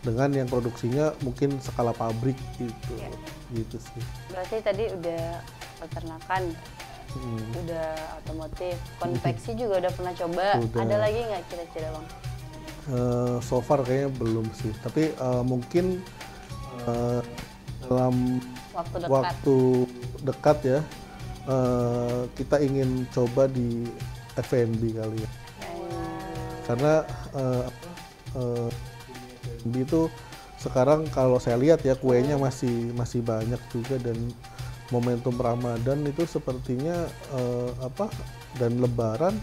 dengan yang produksinya mungkin skala pabrik gitu. Gitu sih. Berarti tadi udah peternakan, udah otomotif, konveksi juga udah pernah coba. Udah. Ada lagi nggak kira-kira Bang? So far kayaknya belum sih, tapi mungkin dalam waktu dekat ya kita ingin coba di F&B kali ya. Karena F&B itu sekarang kalau saya lihat ya kuenya masih banyak juga, dan momentum Ramadan itu sepertinya dan Lebaran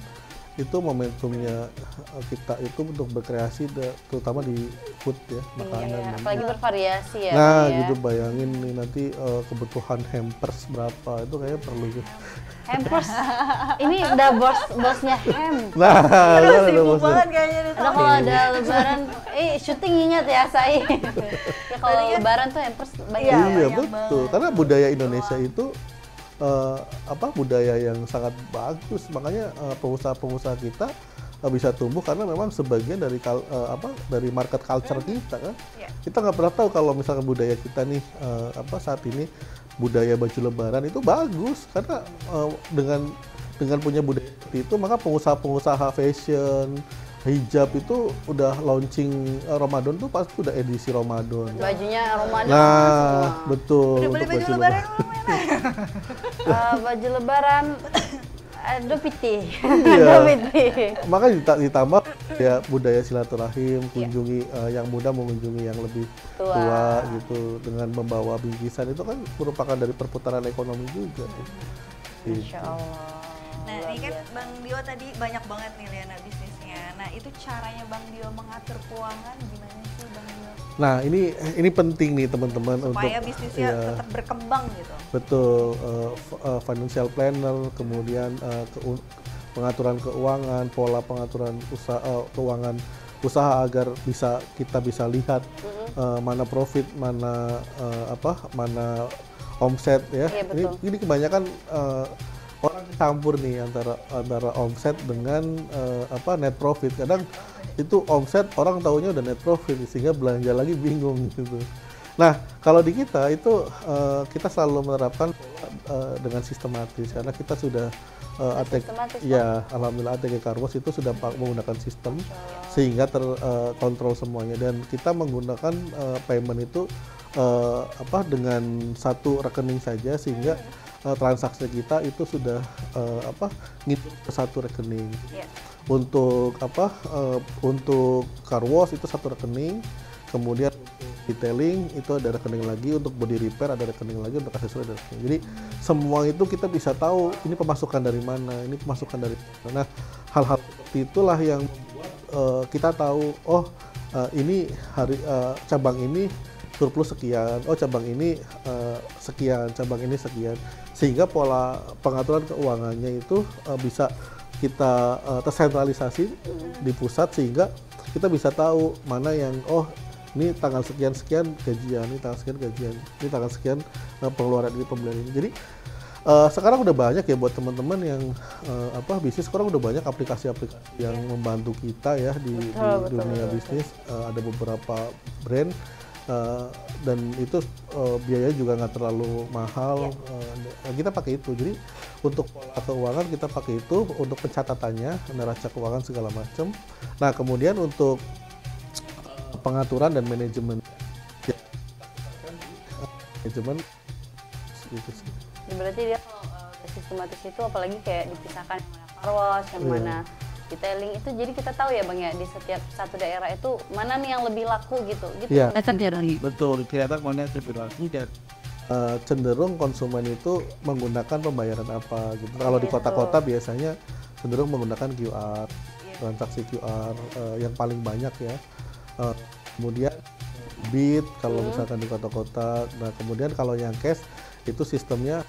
itu momentumnya kita itu untuk berkreasi terutama di food ya, makanan. Iya, apalagi bervariasi ya. Nah, ya. gitu bayangin nih nanti kebutuhan hampers berapa itu kayaknya perlu gitu. Hampers. Ini udah bosnya ham. Nah, Aduh, ada sibuk bosnya. banget kayaknya nih. Ada kalau ada lebaran, syuting ingat ya saya. Ya kalau lebaran tuh hampers banyak. Iya, Iya, banyak betul. Karena budaya Indonesia itu budaya yang sangat bagus, makanya pengusaha-pengusaha kita bisa tumbuh karena memang sebagian dari dari market culture kita kan. Iya. Kita nggak pernah tahu kalau misalkan budaya kita nih saat ini budaya baju lebaran itu bagus karena dengan punya budaya seperti itu maka pengusaha-pengusaha fashion hijab itu udah launching Ramadan tuh pasti udah edisi Ramadan. Bajunya Ramadan. Nah, betul. Udah beli untuk baju lebaran Baju lebaran aduh piti. Iya. Aduh piti. Maka ditambah ya budaya silaturahim, kunjungi yang muda mengunjungi yang lebih tua gitu dengan membawa bingkisan itu kan merupakan dari perputaran ekonomi juga. Masya Allah. Nah, ini kan Bang Dio tadi banyak banget nih Liana bisnisnya. Nah, itu caranya Bang Dio mengatur keuangan gimana sih Bang Dio? Nah, ini penting nih teman-teman Supaya untuk bisnisnya tetap berkembang gitu. Betul, financial planner, kemudian pengaturan keuangan, pola pengaturan keuangan usaha agar kita bisa lihat mana profit, mana mana omset ya. Iya, Ini kebanyakan orang campur nih antara omset dengan net profit. Kadang itu omset orang taunya udah net profit sehingga belanja lagi bingung gitu. Nah, kalau di kita itu kita selalu menerapkan dengan sistematis karena kita sudah alhamdulillah ATG Car Wash itu sudah menggunakan sistem sehingga terkontrol semuanya dan kita menggunakan payment itu dengan satu rekening saja sehingga transaksi kita itu sudah ngitung ke satu rekening. Yeah. Untuk untuk car wash itu satu rekening, kemudian detailing itu ada rekening lagi, untuk body repair ada rekening lagi, untuk aksesoris ada rekening. Jadi semua itu kita bisa tahu ini pemasukan dari mana, ini pemasukan dari mana. Nah, hal-hal seperti itulah yang membuat kita tahu ini cabang ini surplus sekian, cabang ini sekian, cabang ini sekian, sehingga pola pengaturan keuangannya itu bisa kita tersentralisasi di pusat sehingga kita bisa tahu mana yang ini tanggal sekian gajian, ini tanggal sekian gajian, ini tanggal sekian pengeluaran ini pembelian ini. Jadi sekarang udah banyak ya buat teman-teman yang bisnis, sekarang udah banyak aplikasi-aplikasi yang membantu kita ya di dunia bisnis. Ada beberapa brand dan itu biayanya juga nggak terlalu mahal. Kita pakai itu. Jadi untuk pola keuangan kita pakai itu, untuk pencatatannya, neraca keuangan segala macam. Nah, kemudian untuk pengaturan dan manajemen gitu sih. Berarti dia kalau sistematis itu apalagi kayak dipisahkan yang mana car wash, yang mana detailing itu, jadi kita tahu ya Bang ya di setiap satu daerah itu mana nih yang lebih laku gitu. Iya. Betul, kelihatan mana lebih laku dan cenderung konsumen itu menggunakan pembayaran apa gitu. Kalau di kota-kota biasanya cenderung menggunakan QR, transaksi QR yang paling banyak ya. Kemudian BIT kalau misalkan di kota-kota. Nah, kemudian kalau yang cash itu sistemnya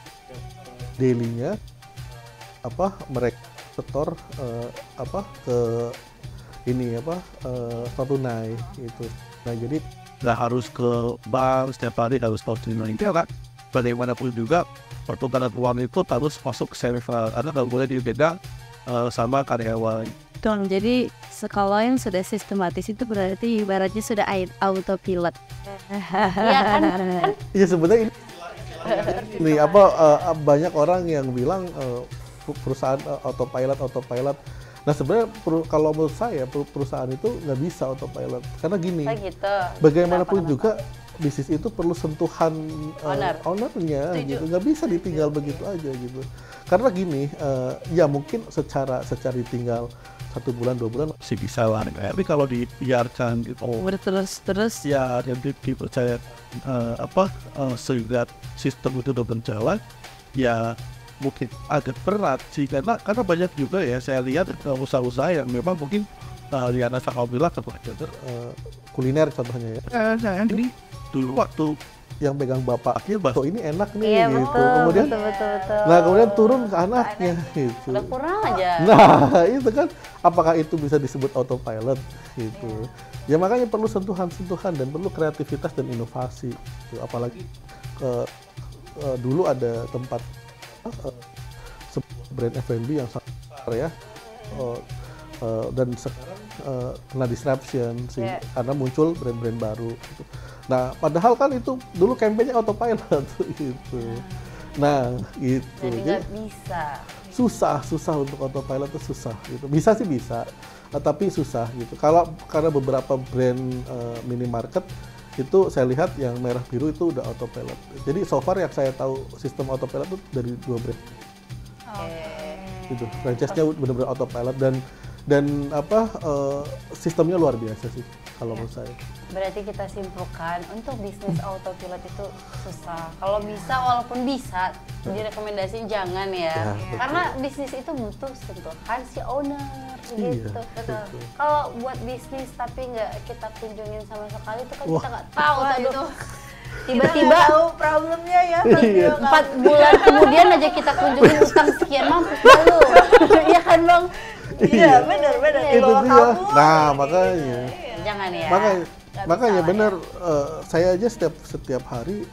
daily-nya mereka setor ke tunai itu. Nah, jadi nggak harus ke bank setiap hari, harus tahu tunai itu kan. Bagaimanapun juga pertukaran uang itu harus masuk ke server, karena nggak boleh dipegang sama karyawan. Betul, jadi kalau yang sudah sistematis itu berarti ibaratnya sudah autopilot. Iya kan? Iya, sebenarnya ini banyak orang yang bilang perusahaan autopilot. Nah, sebenarnya kalau menurut saya perusahaan itu nggak bisa autopilot karena gini. Gitu. Bagaimanapun juga bisnis itu perlu sentuhan ownernya gitu, nggak bisa ditinggal begitu aja gitu. Karena gini, ya mungkin secara ditinggal 1 bulan 2 bulan masih bisa lah, tapi kalau dibiarkan gitu terus ya yang dipercaya sehingga sistem itu udah berjalan ya mungkin agak berat sih, karena banyak juga ya saya lihat usaha-usaha yang memang mungkin Liana Sakabila kuliner contohnya ya. Ini dulu waktu yang pegang bapaknya, bakso ini enak nih Iya, gitu. betul, Kemudian betul. nah kemudian turun ke anaknya gitu. Udah kurang aja. Nah itu kan apakah itu bisa disebut autopilot gitu. Ya makanya perlu sentuhan-sentuhan dan perlu kreativitas dan inovasi gitu. Apalagi dulu ada tempat sebuah brand F&B yang sangat besar ya, dan sekarang kena disruption sih karena muncul brand-brand baru gitu. Nah padahal kan itu dulu kampanye autopilot gitu. Nah gitu. Jadi nggak bisa. Susah untuk autopilot itu susah gitu. Bisa sih bisa, tapi susah gitu. Karena beberapa brand minimarket itu saya lihat yang merah biru itu udah autopilot. Jadi so far yang saya tahu sistem autopilot itu dari 2 brand. Gitu. Franchise-nya benar-benar autopilot dan sistemnya luar biasa sih kalau menurut saya. Berarti kita simpulkan untuk bisnis autopilot itu susah. Kalau bisa, walaupun bisa, direkomendasi jangan ya. Karena bisnis itu butuh sentuhan si owner gitu. Betul. Kalau buat bisnis tapi nggak kita kunjungin sama sekali itu kan kita nggak tahu itu. Tiba-tiba tahu problemnya ya. 4 bulan kemudian aja kita kunjungin utang sekian mampus dulu. Iya kan Bang? Iya benar. Itu dia. Nah makanya. Jangan ya. Makanya benar, saya aja setiap hari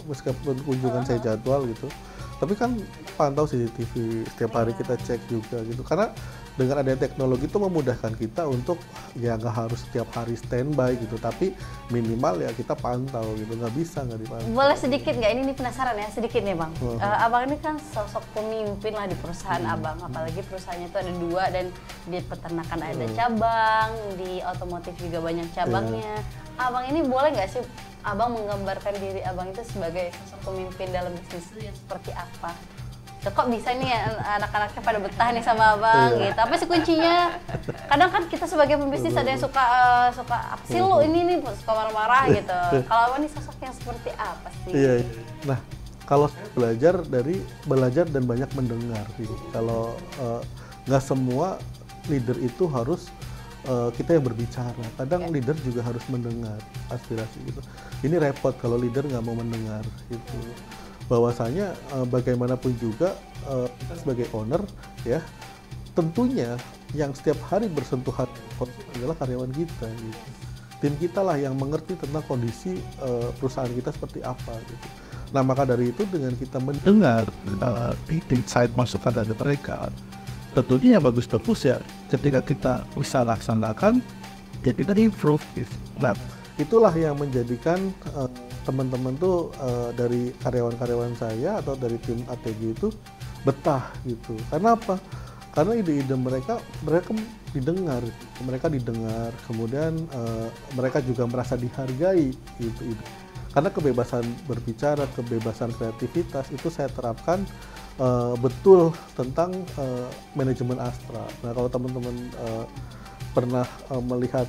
meskipun kunjungan saya jadwal gitu, tapi kan pantau CCTV setiap hari kita cek juga gitu, karena dengan adanya teknologi itu memudahkan kita untuk ya nggak harus setiap hari standby gitu, tapi minimal ya kita pantau gitu, nggak dipantau. Boleh sedikit nggak? Ini penasaran ya sedikit nih Bang. Abang ini kan sosok pemimpin lah di perusahaan Abang, apalagi perusahaannya itu ada 2 dan di peternakan ada cabang, di otomotif juga banyak cabangnya. Abang ini boleh nggak sih Abang menggambarkan diri Abang itu sebagai sosok pemimpin dalam bisnis itu yang seperti apa? Kok bisa nih anak-anaknya pada betah nih sama Abang gitu. Apa sih kuncinya? Kadang kan kita sebagai pembisnis ada yang suka apa sih lu ini suka marah-marah gitu. Kalau Abang nih sosok yang seperti apa sih? Iya. Nah, kalau saya belajar dan banyak mendengar sih. Kalau nggak semua leader itu harus kita yang berbicara. Kadang leader juga harus mendengar aspirasi gitu. Ini repot kalau leader nggak mau mendengar gitu. Bahwasanya bagaimanapun juga kita sebagai owner ya tentunya yang setiap hari bersentuhan adalah karyawan kita gitu. Tim kita lah yang mengerti tentang kondisi perusahaan kita seperti apa gitu. Nah maka dari itu dengan kita mendengar insight masukan dari mereka, tentunya yang bagus-bagus ya ketika kita bisa laksanakan ya kita improve gitu. Nah itulah yang menjadikan teman-teman tuh dari karyawan-karyawan saya atau dari tim ATG itu betah gitu. Karena apa? Karena ide-ide mereka didengar, kemudian mereka juga merasa dihargai gitu. Karena kebebasan berbicara, kebebasan kreativitas itu saya terapkan betul tentang manajemen Astra. Nah kalau teman-teman pernah melihat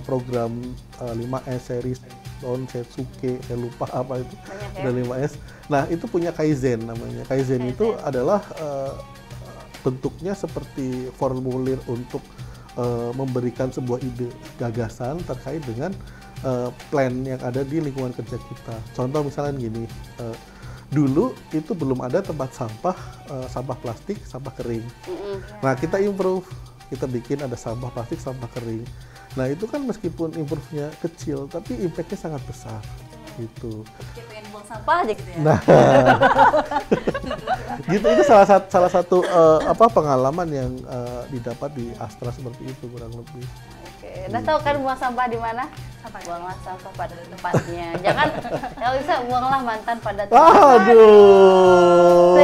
program 5S series tahun Setsuke, saya lupa apa itu, ada 5S. Nah itu punya Kaizen namanya. Kaizen itu adalah bentuknya seperti formulir untuk memberikan sebuah ide gagasan terkait dengan plan yang ada di lingkungan kerja kita. Contoh misalnya gini, dulu itu belum ada tempat sampah plastik, sampah kering. Nah kita improve, kita bikin ada sampah plastik, sampah kering. Nah itu kan meskipun improve-nya kecil, tapi impact-nya sangat besar gitu. Kayak pengen buang sampah aja gitu ya. Nah, gitu itu salah satu pengalaman yang didapat di Astra seperti itu kurang lebih. Oke, udah tahu kan buang sampah di mana? Buanglah sampah pada tempatnya. Jangan kalau bisa buanglah mantan pada tempatnya. Aduh,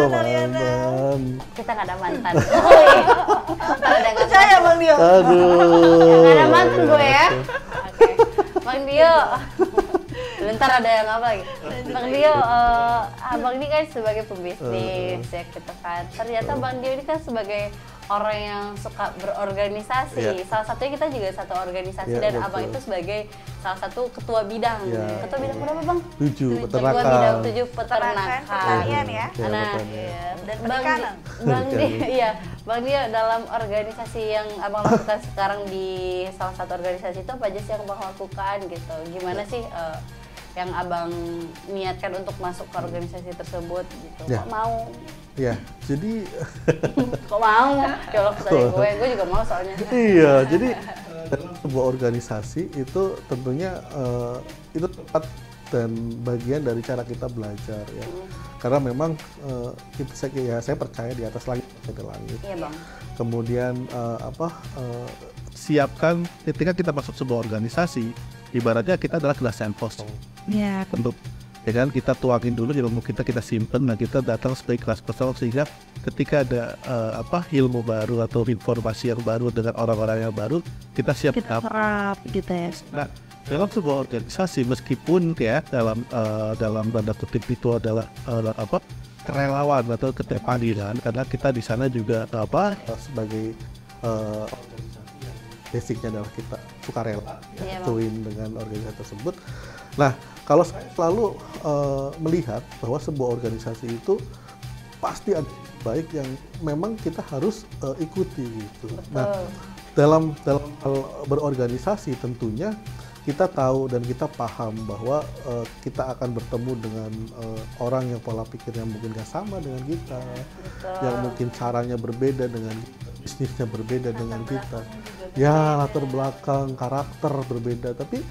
mantan. Kita nggak ada mantan. Percaya Bang Dio. Aduh. Nggak ada mantan gue ya. Oke, Bang Dio. Bentar ada yang apa lagi? Bang Dio, Abang ini kan sebagai pembisnis ya gitu kan. Ternyata Bang Dio ini kan sebagai orang yang suka berorganisasi. Salah satunya kita juga satu organisasi dan betul. abang itu sebagai salah satu ketua bidang. Ketua bidang berapa bang? 7 Ketua peternakan. bidang 7 peternakan. Pertanian ya. Nah, Dan Bang Dia dalam organisasi yang abang lakukan sekarang di salah satu organisasi itu apa aja sih yang abang lakukan gitu? Gimana sih yang abang niatkan untuk masuk ke organisasi tersebut gitu? Kok mau? Ya, jadi kok mau? Ya Allah, gue juga mau soalnya. iya, jadi dalam sebuah organisasi itu tentunya itu tempat dan bagian dari cara kita belajar ya. Karena memang saya percaya di atas langit ada langit. Iya bang. Kemudian siapkan ketika kita masuk sebuah organisasi, ibaratnya kita adalah gelas samples. Iya. Untuk ya kan kita tuangin dulu ilmu kita simpen, nah kita datang sebagai kelas kosong sehingga ketika ada ilmu baru atau informasi yang baru dengan orang-orang yang baru kita siap serap gitu ya. Nah, dalam sebuah organisasi meskipun ya dalam tanda kutip itu adalah kerelawan atau ketepadilan, karena kita di sana juga sebagai organisasi yang basicnya adalah kita sukarela join dengan organisasi tersebut. Nah, kalau saya selalu melihat bahwa sebuah organisasi itu pasti ada baik yang memang kita harus ikuti gitu. Betul. Nah, dalam hal berorganisasi tentunya kita tahu dan kita paham bahwa kita akan bertemu dengan orang yang pola pikirnya mungkin gak sama dengan kita, yang mungkin caranya berbeda dengan kita, bisnisnya berbeda dengan kita, latar belakang, karakter berbeda, tapi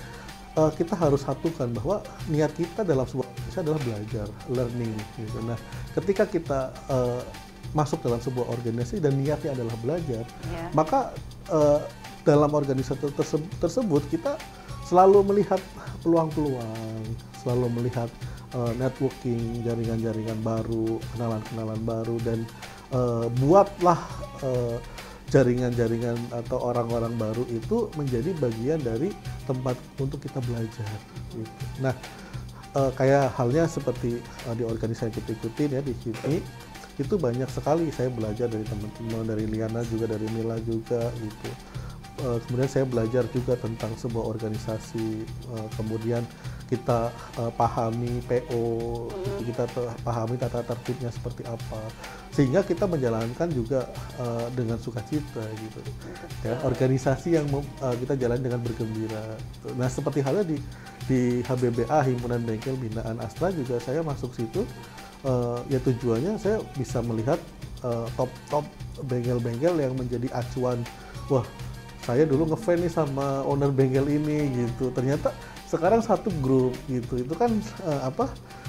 kita harus satukan bahwa niat kita dalam sebuah organisasi adalah belajar, learning gitu. Nah, ketika kita masuk dalam sebuah organisasi dan niatnya adalah belajar, maka dalam organisasi tersebut kita selalu melihat peluang-peluang, selalu melihat networking, jaringan-jaringan baru, kenalan-kenalan baru, dan buatlah jaringan-jaringan atau orang-orang baru itu menjadi bagian dari tempat untuk kita belajar. Gitu. Nah, kayak halnya seperti di organisasi yang kita ikutin ya di sini, itu banyak sekali saya belajar dari teman-teman, dari Liana juga, dari Mila juga gitu. Kemudian saya belajar juga tentang sebuah organisasi, kemudian kita pahami PO, kita pahami tata tertibnya seperti apa, sehingga kita menjalankan juga dengan sukacita gitu. Ya, organisasi yang kita jalan dengan bergembira. Nah, seperti halnya di HBBA, Himpunan Bengkel Binaan Astra, juga saya masuk situ, ya tujuannya saya bisa melihat top bengkel-bengkel yang menjadi acuan. Wah, saya dulu ngefans nih sama owner bengkel ini gitu. Ternyata sekarang satu grup gitu. Itu kan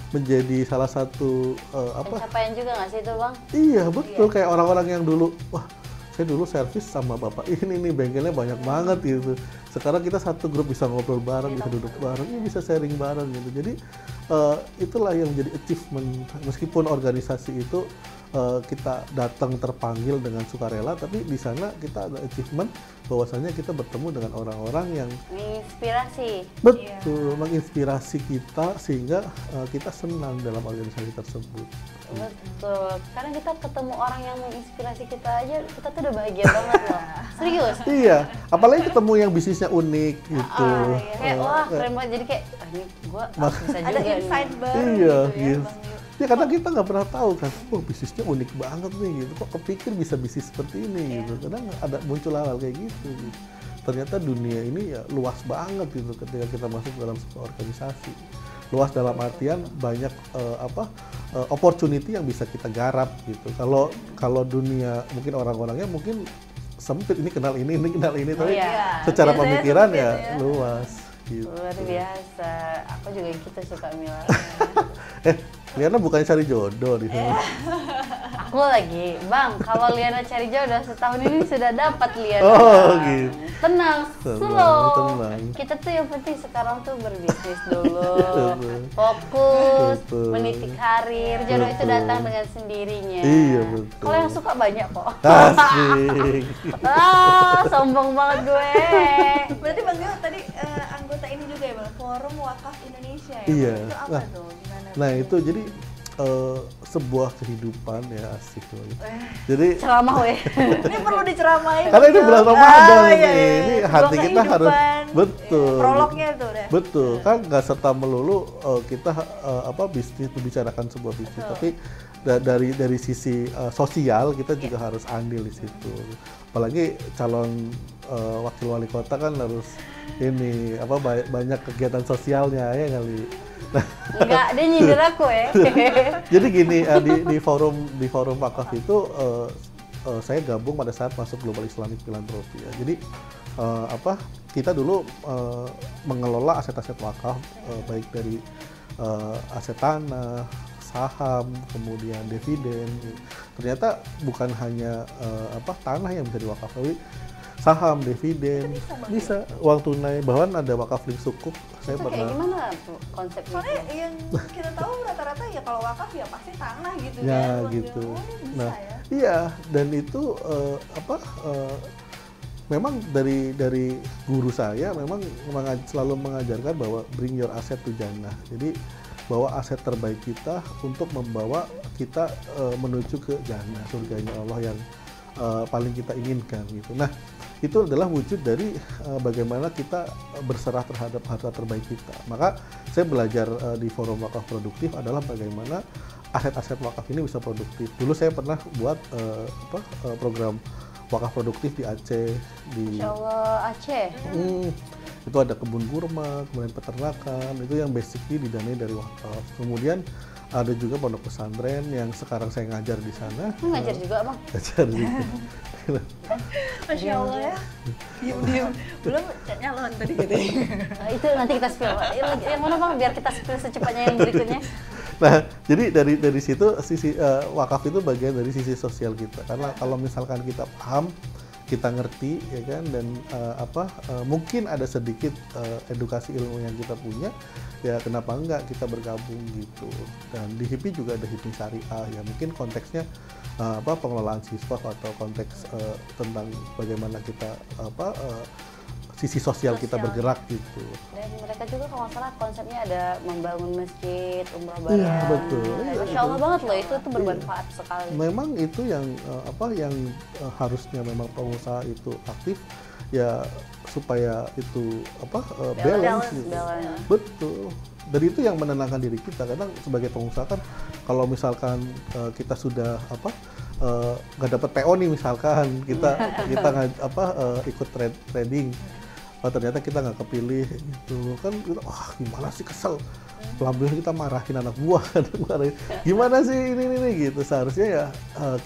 menjadi salah satu pencapaian juga nggak sih itu bang? Iya betul, kayak orang-orang yang dulu, wah saya dulu servis sama bapak ini nih, bengkelnya banyak banget gitu. Sekarang kita satu grup bisa ngobrol bareng, bisa duduk bareng, bisa sharing bareng gitu. Jadi itulah yang menjadi achievement. Meskipun organisasi itu kita datang terpanggil dengan sukarela, tapi di sana kita ada achievement bahwasanya kita bertemu dengan orang-orang yang menginspirasi. Betul, menginspirasi kita sehingga kita senang dalam organisasi tersebut. Betul, karena kita ketemu orang yang menginspirasi kita aja, kita tuh udah bahagia banget loh. Serius? Iya, apalagi ketemu yang bisnisnya unik gitu. Kayak wah keren banget, jadi kayak ini gue bisa juga ada insight baru iya, gitu ya. Ya karena kita nggak pernah tahu kan, bisnisnya unik banget nih gitu, kok kepikir bisa bisnis seperti ini gitu. Kadang ada muncul hal-hal kayak gitu. Ternyata dunia ini ya luas banget gitu ketika kita masuk dalam sebuah organisasi. Luas dalam artian banyak opportunity yang bisa kita garap gitu. Kalau dunia mungkin orang-orangnya mungkin sempit, ini kenal ini kenal ini, tapi secara pemikiran ya luas. Gitu. Luar biasa, aku juga gitu suka Mila. Liana bukannya cari jodoh di sana. Aku lagi, Bang, kalau Liana cari jodoh setahun ini sudah dapat Liana. Oh gitu. Tenang, slow. Tenang. Kita tuh yang penting sekarang tuh berbisnis dulu, fokus, meniti karir. Jodoh itu datang dengan sendirinya. Iya betul. Kalau yang suka banyak kok. Asik. Sombong banget gue. Berarti Bang Dio tadi anggota ini juga ya Bang, Forum Wakaf Indonesia ya? Iya. Itu apa tuh? Gimana? Nah itu jadi sebuah kehidupan ya, asik loh. Jadi ceramah weh. Ini perlu diceramain. karena ini bulan Ramadan nih, iya. ini hati Sebuah kita harus kehidupan. betul. Prolognya tuh udah. Betul, kan nggak serta melulu kita bisnis membicarakan sebuah bisnis, tapi dari sisi sosial kita juga harus andil di situ. Apalagi calon wakil wali kota kan harus ini banyak kegiatan sosialnya ya kali. Enggak, dia nyindir aku ya. Jadi gini, di forum wakaf itu saya gabung pada saat masuk Global Islamic Philanthropy ya. Jadi kita dulu mengelola aset-aset wakaf, baik dari aset tanah, saham, kemudian dividen. Ternyata bukan hanya tanah yang bisa diwakaf, tapi saham, dividen, bisa uang tunai, bahkan ada wakaf link sukuk. Saya Itu kayak gimana konsepnya? Soalnya yang kita tahu rata-rata ya kalau wakaf ya pasti tanah gitu ya kan. gitu. Oh, ini bisa Nah, ya. iya, dan itu memang dari guru saya memang selalu mengajarkan bahwa bring your asset to jannah. Jadi bawa aset terbaik kita untuk membawa kita menuju ke jannah, surganya Allah yang paling kita inginkan gitu. Nah, itu adalah wujud dari bagaimana kita berserah terhadap harta terbaik kita. Maka saya belajar di forum wakaf produktif adalah bagaimana aset-aset wakaf ini bisa produktif. Dulu saya pernah buat program wakaf produktif di Aceh, di Masya Allah, Aceh. itu ada kebun kurma, kemudian peternakan, itu yang basically didanai dari wakaf. Kemudian ada juga pondok pesantren yang sekarang saya ngajar di sana. Ngajar juga bang? Ngajar juga. Masya Allah ya. Diam-diam. Belum nyalon tadi gitu. Itu nanti kita spill. Yang mana bang? Biar kita spill secepatnya yang berikutnya. Nah, jadi dari situ sisi wakaf itu bagian dari sisi sosial kita. Karena kalau misalkan kita paham, kita ngerti ya kan, dan mungkin ada sedikit edukasi ilmu yang kita punya, ya kenapa enggak kita bergabung gitu. Dan di HIPI juga ada HIPI Syariah ya, mungkin konteksnya pengelolaan siswa atau konteks tentang bagaimana kita sisi sosial kita bergerak gitu. Dan mereka juga kalau nggak salah konsepnya ada membangun masjid, umrah bareng. Iya, betul. Masya Allah banget loh, itu tuh bermanfaat sekali. Memang itu yang harusnya memang pengusaha itu aktif ya, supaya itu balance gitu. Betul. Dan itu yang menenangkan diri kita. Kadang sebagai pengusaha kan kalau misalkan kita sudah nggak dapat PO nih, misalkan kita ikut trading, ternyata kita nggak kepilih gitu kan, gimana sih, kesel. Alhamdulillah kita marahin anak buah, gimana sih ini gitu. Seharusnya ya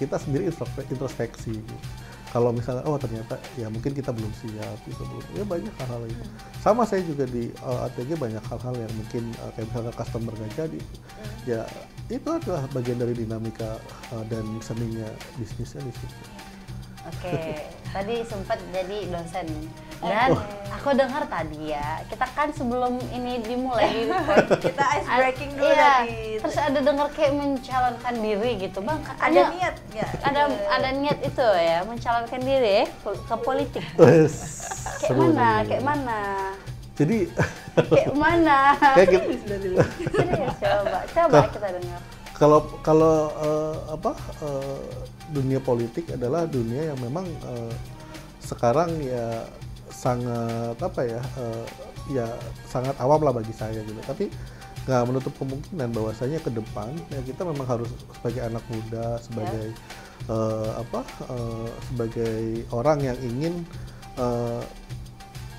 kita sendiri introspeksi gitu. Kalau misalnya ternyata ya mungkin kita belum siap gitu, ya banyak hal-hal itu. Sama saya juga di ATG banyak hal-hal yang mungkin kayak misalnya customer nggak jadi, ya itu adalah bagian dari dinamika dan seninya bisnisnya di situ. Oke, tadi sempat jadi dosen dan aku dengar tadi ya, kita kan sebelum ini dimulai kita ice breaking dulu tadi. Terus ada dengar kayak mencalonkan diri gitu, bang. Katanya, ada niat nggak? Ada niat itu ya, mencalonkan diri ke politik. Kayak mana? Jadi kayak mana? Kayak gitu. Serius, coba kita dengar. Kalau dunia politik adalah dunia yang memang sekarang ya sangat sangat awam lah bagi saya gitu. Tapi nggak menutup kemungkinan bahwasanya ke depan ya kita memang harus sebagai anak muda, sebagai sebagai orang yang ingin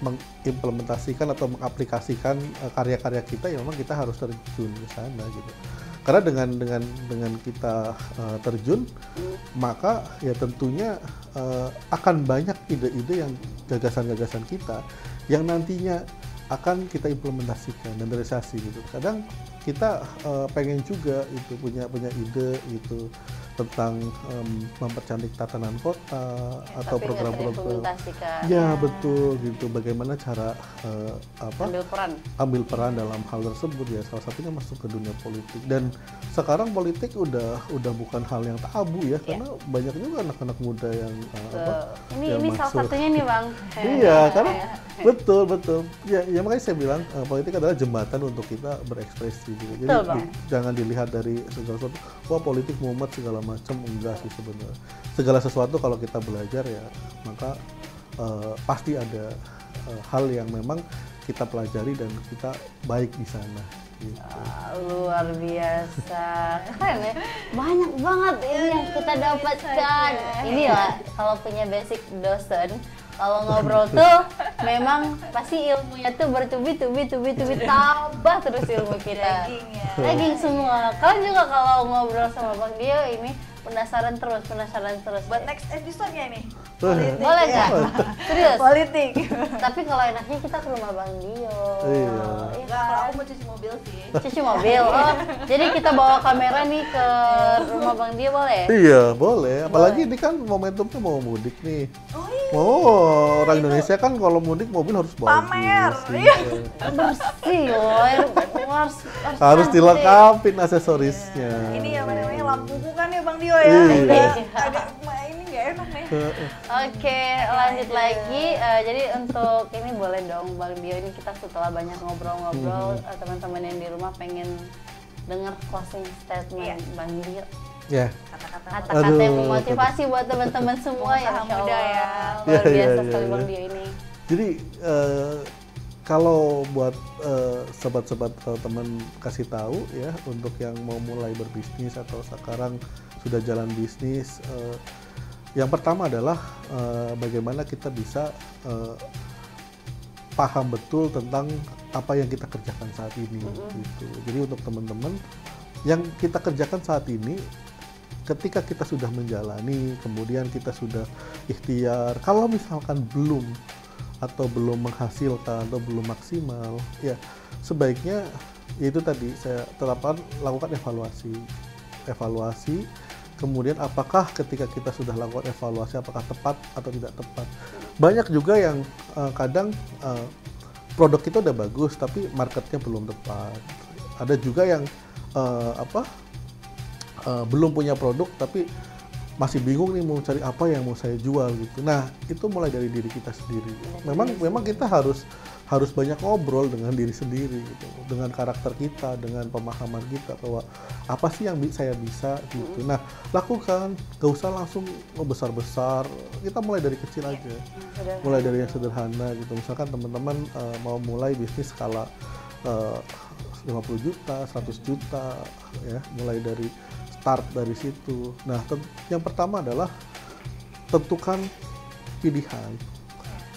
mengimplementasikan atau mengaplikasikan karya-karya kita, ya memang kita harus terjun ke sana gitu. Karena dengan kita terjun, maka ya tentunya akan banyak ide-ide yang gagasan-gagasan kita yang nantinya akan kita implementasikan dan realisasi gitu. Kadang kita pengen juga itu punya ide gitu, tentang mempercantik tatanan kota atau tapi program-program. Ya betul gitu. Bagaimana cara ambil peran dalam hal tersebut ya. Salah satunya masuk ke dunia politik. Dan sekarang politik udah bukan hal yang tabu ya, karena banyak juga anak-anak muda yang ini salah satunya nih Bang. Iya, karena betul. Ya makanya saya bilang politik adalah jembatan untuk kita berekspresi gitu. Jadi jangan dilihat dari segala sesuatu, wah politik mumet segala macam, enggak sih sebenarnya. Segala sesuatu kalau kita belajar ya, maka pasti ada hal yang memang kita pelajari dan kita baik di sana. Gitu. Luar biasa, keren ya, banyak banget ini yang kita dapatkan. Ini lah kalau punya basic dosen, kalau ngobrol tuh memang pasti ilmunya tuh bertubi-tubi tambah terus ilmu kita. Legging semua. Kalian juga kalau ngobrol sama Bang Dio ini penasaran terus. Buat next episode-nya nih. Boleh nggak? Serius? Politik. Tapi kalau enaknya kita ke rumah Bang Dio. Iya. Enggak, kalau aku mau cuci mobil sih. Cuci mobil. Oh, jadi kita bawa kamera nih ke rumah Bang Dio boleh? Iya, boleh. Apalagi ini kan momentumnya mau mudik nih. Oh iya. Orang Indonesia kan kalau mudik mobil harus bagus. Pamer. Iya. Bersih loh. Harus dilengkapin aksesorisnya. Ini yang namanya lampuku kan ya Bang Dio ya. Iya. Agak ini nggak enak nih. Oke, lanjut lagi. Jadi untuk ini boleh dong Bang Dio, ini kita setelah banyak ngobrol-ngobrol, teman-teman yang di rumah pengen dengar closing statement Bang Dio. Ya. Kata-kata yang memotivasi buat teman-teman semua ya, Masya muda Allah. ya. Luar biasa sekali Bang Dio ini. Jadi kalau buat sobat-sobat teman kasih tahu ya, untuk yang mau mulai berbisnis atau sekarang sudah jalan bisnis, yang pertama adalah bagaimana kita bisa paham betul tentang apa yang kita kerjakan saat ini. Gitu. Jadi untuk teman-teman yang kita kerjakan saat ini, ketika kita sudah menjalani, kemudian kita sudah ikhtiar, kalau misalkan belum menghasilkan atau belum maksimal, ya sebaiknya itu tadi saya terapkan, lakukan evaluasi, kemudian apakah ketika kita sudah lakukan evaluasi apakah tepat atau tidak tepat. Banyak juga yang kadang produk kita udah bagus tapi marketnya belum tepat. Ada juga yang belum punya produk tapi masih bingung nih mau cari apa yang mau saya jual gitu. Nah, itu mulai dari diri kita sendiri. Memang kita harus banyak ngobrol dengan diri sendiri gitu, dengan karakter kita, dengan pemahaman kita bahwa apa sih yang saya bisa gitu. Nah, lakukan, gak usah langsung besar-besar. Kita mulai dari kecil aja. Mulai dari yang sederhana gitu. Misalkan teman-teman mau mulai bisnis skala 50 juta, 100 juta ya, mulai dari start dari situ. Nah, yang pertama adalah tentukan pilihan.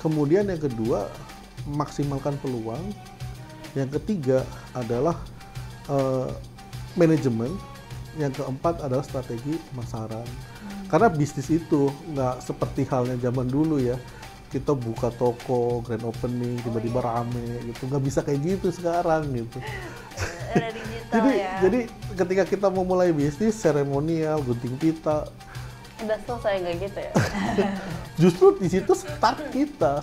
Kemudian yang kedua, maksimalkan peluang. Yang ketiga adalah manajemen. Yang keempat adalah strategi pemasaran. Karena bisnis itu nggak seperti halnya zaman dulu ya. Kita buka toko, grand opening, tiba-tiba rame gitu. Nggak bisa kayak gitu sekarang gitu. Jadi ketika kita mau mulai bisnis, seremonial, gunting pita, udah selesai nggak gitu ya? Justru di situ start kita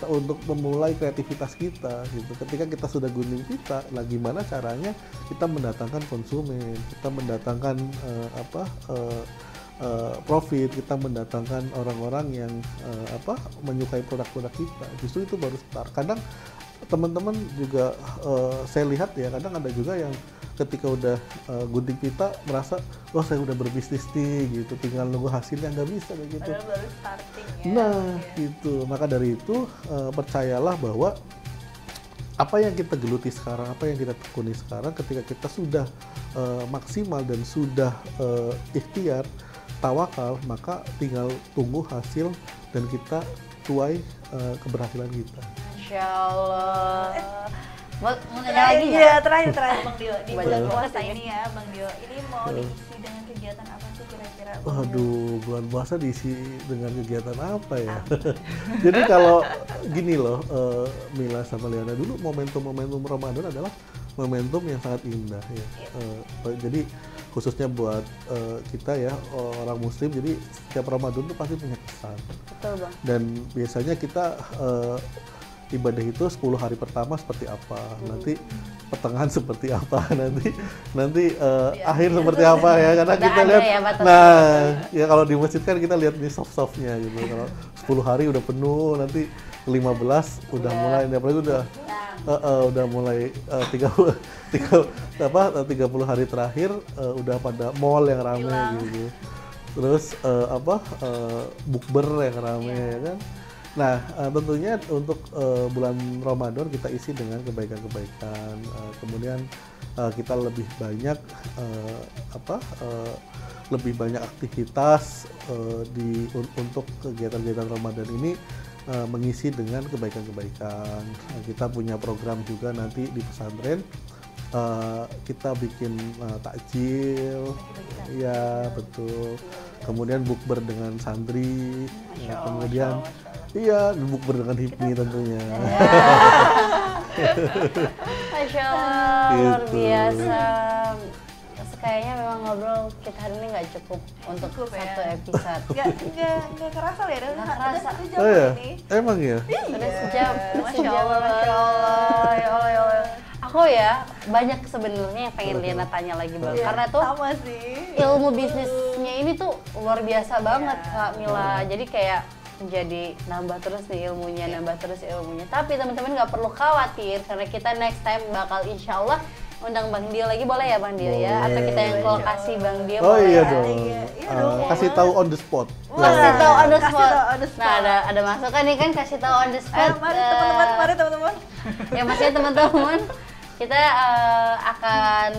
untuk memulai kreativitas kita gitu. Ketika kita sudah gunting pita, nah gimana caranya kita mendatangkan konsumen, kita mendatangkan profit, kita mendatangkan orang-orang yang menyukai produk-produk kita. Justru itu baru start. Kadang teman-teman juga saya lihat ya, kadang ada juga yang ketika udah gunting pita merasa wah saya udah berbisnis nih gitu, tinggal nunggu hasilnya, nggak bisa kayak gitu. Padahal baru starting ya. Nah gitu, maka dari itu percayalah bahwa apa yang kita geluti sekarang, apa yang kita tekuni sekarang, ketika kita sudah maksimal dan sudah ikhtiar, tawakal, maka tinggal tunggu hasil dan kita tuai keberhasilan kita. Insya Allah. Mau nanya lagi ya, terakhir Bang Dio, di bulan Banyak puasa ini ya Bang Dio, ini mau diisi dengan kegiatan apa sih kira-kira? Waduh, bulan puasa diisi dengan kegiatan apa ya? Jadi kalau gini loh, Mila sama Liana, dulu momentum Ramadan adalah momentum yang sangat indah ya. Jadi khususnya buat kita ya orang Muslim. Jadi setiap Ramadan tuh pasti punya kesan. Betul Bang. Dan biasanya kita ibadah itu 10 hari pertama seperti apa, nanti pertengahan seperti apa, nanti akhir seperti apa ya, karena kita lihat ya, nah ya kalau di masjid kan kita lihat nih soft-softnya gitu. Kalau 10 hari udah penuh, nanti 15 udah mulai, apalagi udah mulai 30 hari terakhir udah pada mall yang rame gitu. Terus bukber yang rame ya kan. Nah, tentunya untuk bulan Ramadan kita isi dengan kebaikan-kebaikan. Kemudian kita lebih banyak lebih banyak aktivitas untuk kegiatan-kegiatan Ramadan ini mengisi dengan kebaikan-kebaikan. Kita punya program juga nanti di pesantren. Kita bikin takjil, ya betul. Kemudian bukber dengan santri, ya, kemudian iya bukber dengan HIPMI tentunya. Masya Allah, luar biasa. Kayaknya memang ngobrol kita hari ini nggak cukup untuk satu episode. Nggak kerasa ya, udah satu jam ini. Emang ya? Udah sejam, Masya Allah. Ya Allah. Aku ya banyak sebenarnya yang pengen Liana tanya lagi Bang, karena tuh sama sih. Ilmu bisnisnya ini tuh luar biasa banget Kak Mila. Jadi kayak jadi nambah terus nih ilmunya, Tapi teman-teman nggak perlu khawatir karena kita next time bakal insya Allah undang Bang Dio lagi, boleh ya Bang Dio ya? Atau kita yang ke lokasi Bang Dio boleh iya dong. Kasih tahu on the spot. Kasih tahu on the spot. Nah ada masukan nih kan, kasih tahu on the spot. Mari teman-teman. Ya maksudnya teman-teman kita akan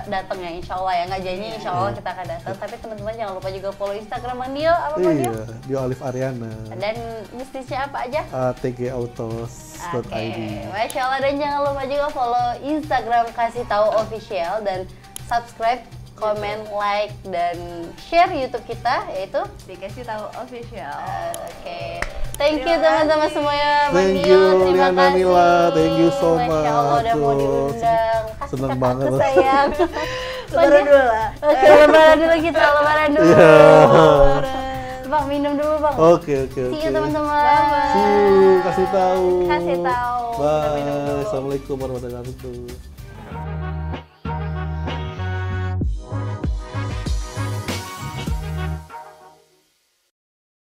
datang ya insya Allah ya, nggak janji insya Allah kita akan datang, tapi teman-teman jangan lupa juga follow Instagram Bang Dio, apa Bang Dio? Dio Alif Aryana. Dan bisnisnya apa aja? tgautos.id. Masya Allah, dan jangan lupa juga follow Instagram Kasih Tahu Official dan subscribe, komen, like, dan share YouTube kita yaitu Dikasih Tahu Official. Oke. Thank you teman-teman semuanya. Thank you Liana Mila, thank you so much. Masya Allah udah mau diundang. Seneng banget. Sayang. Lebaran dulu lah. Oke, lebaran dulu kita, lebaran dulu. Bang, minum dulu Bang. Oke. See you teman-teman. See you, kasih tahu. Kasih tahu. Bye. Assalamualaikum warahmatullahi wabarakatuh.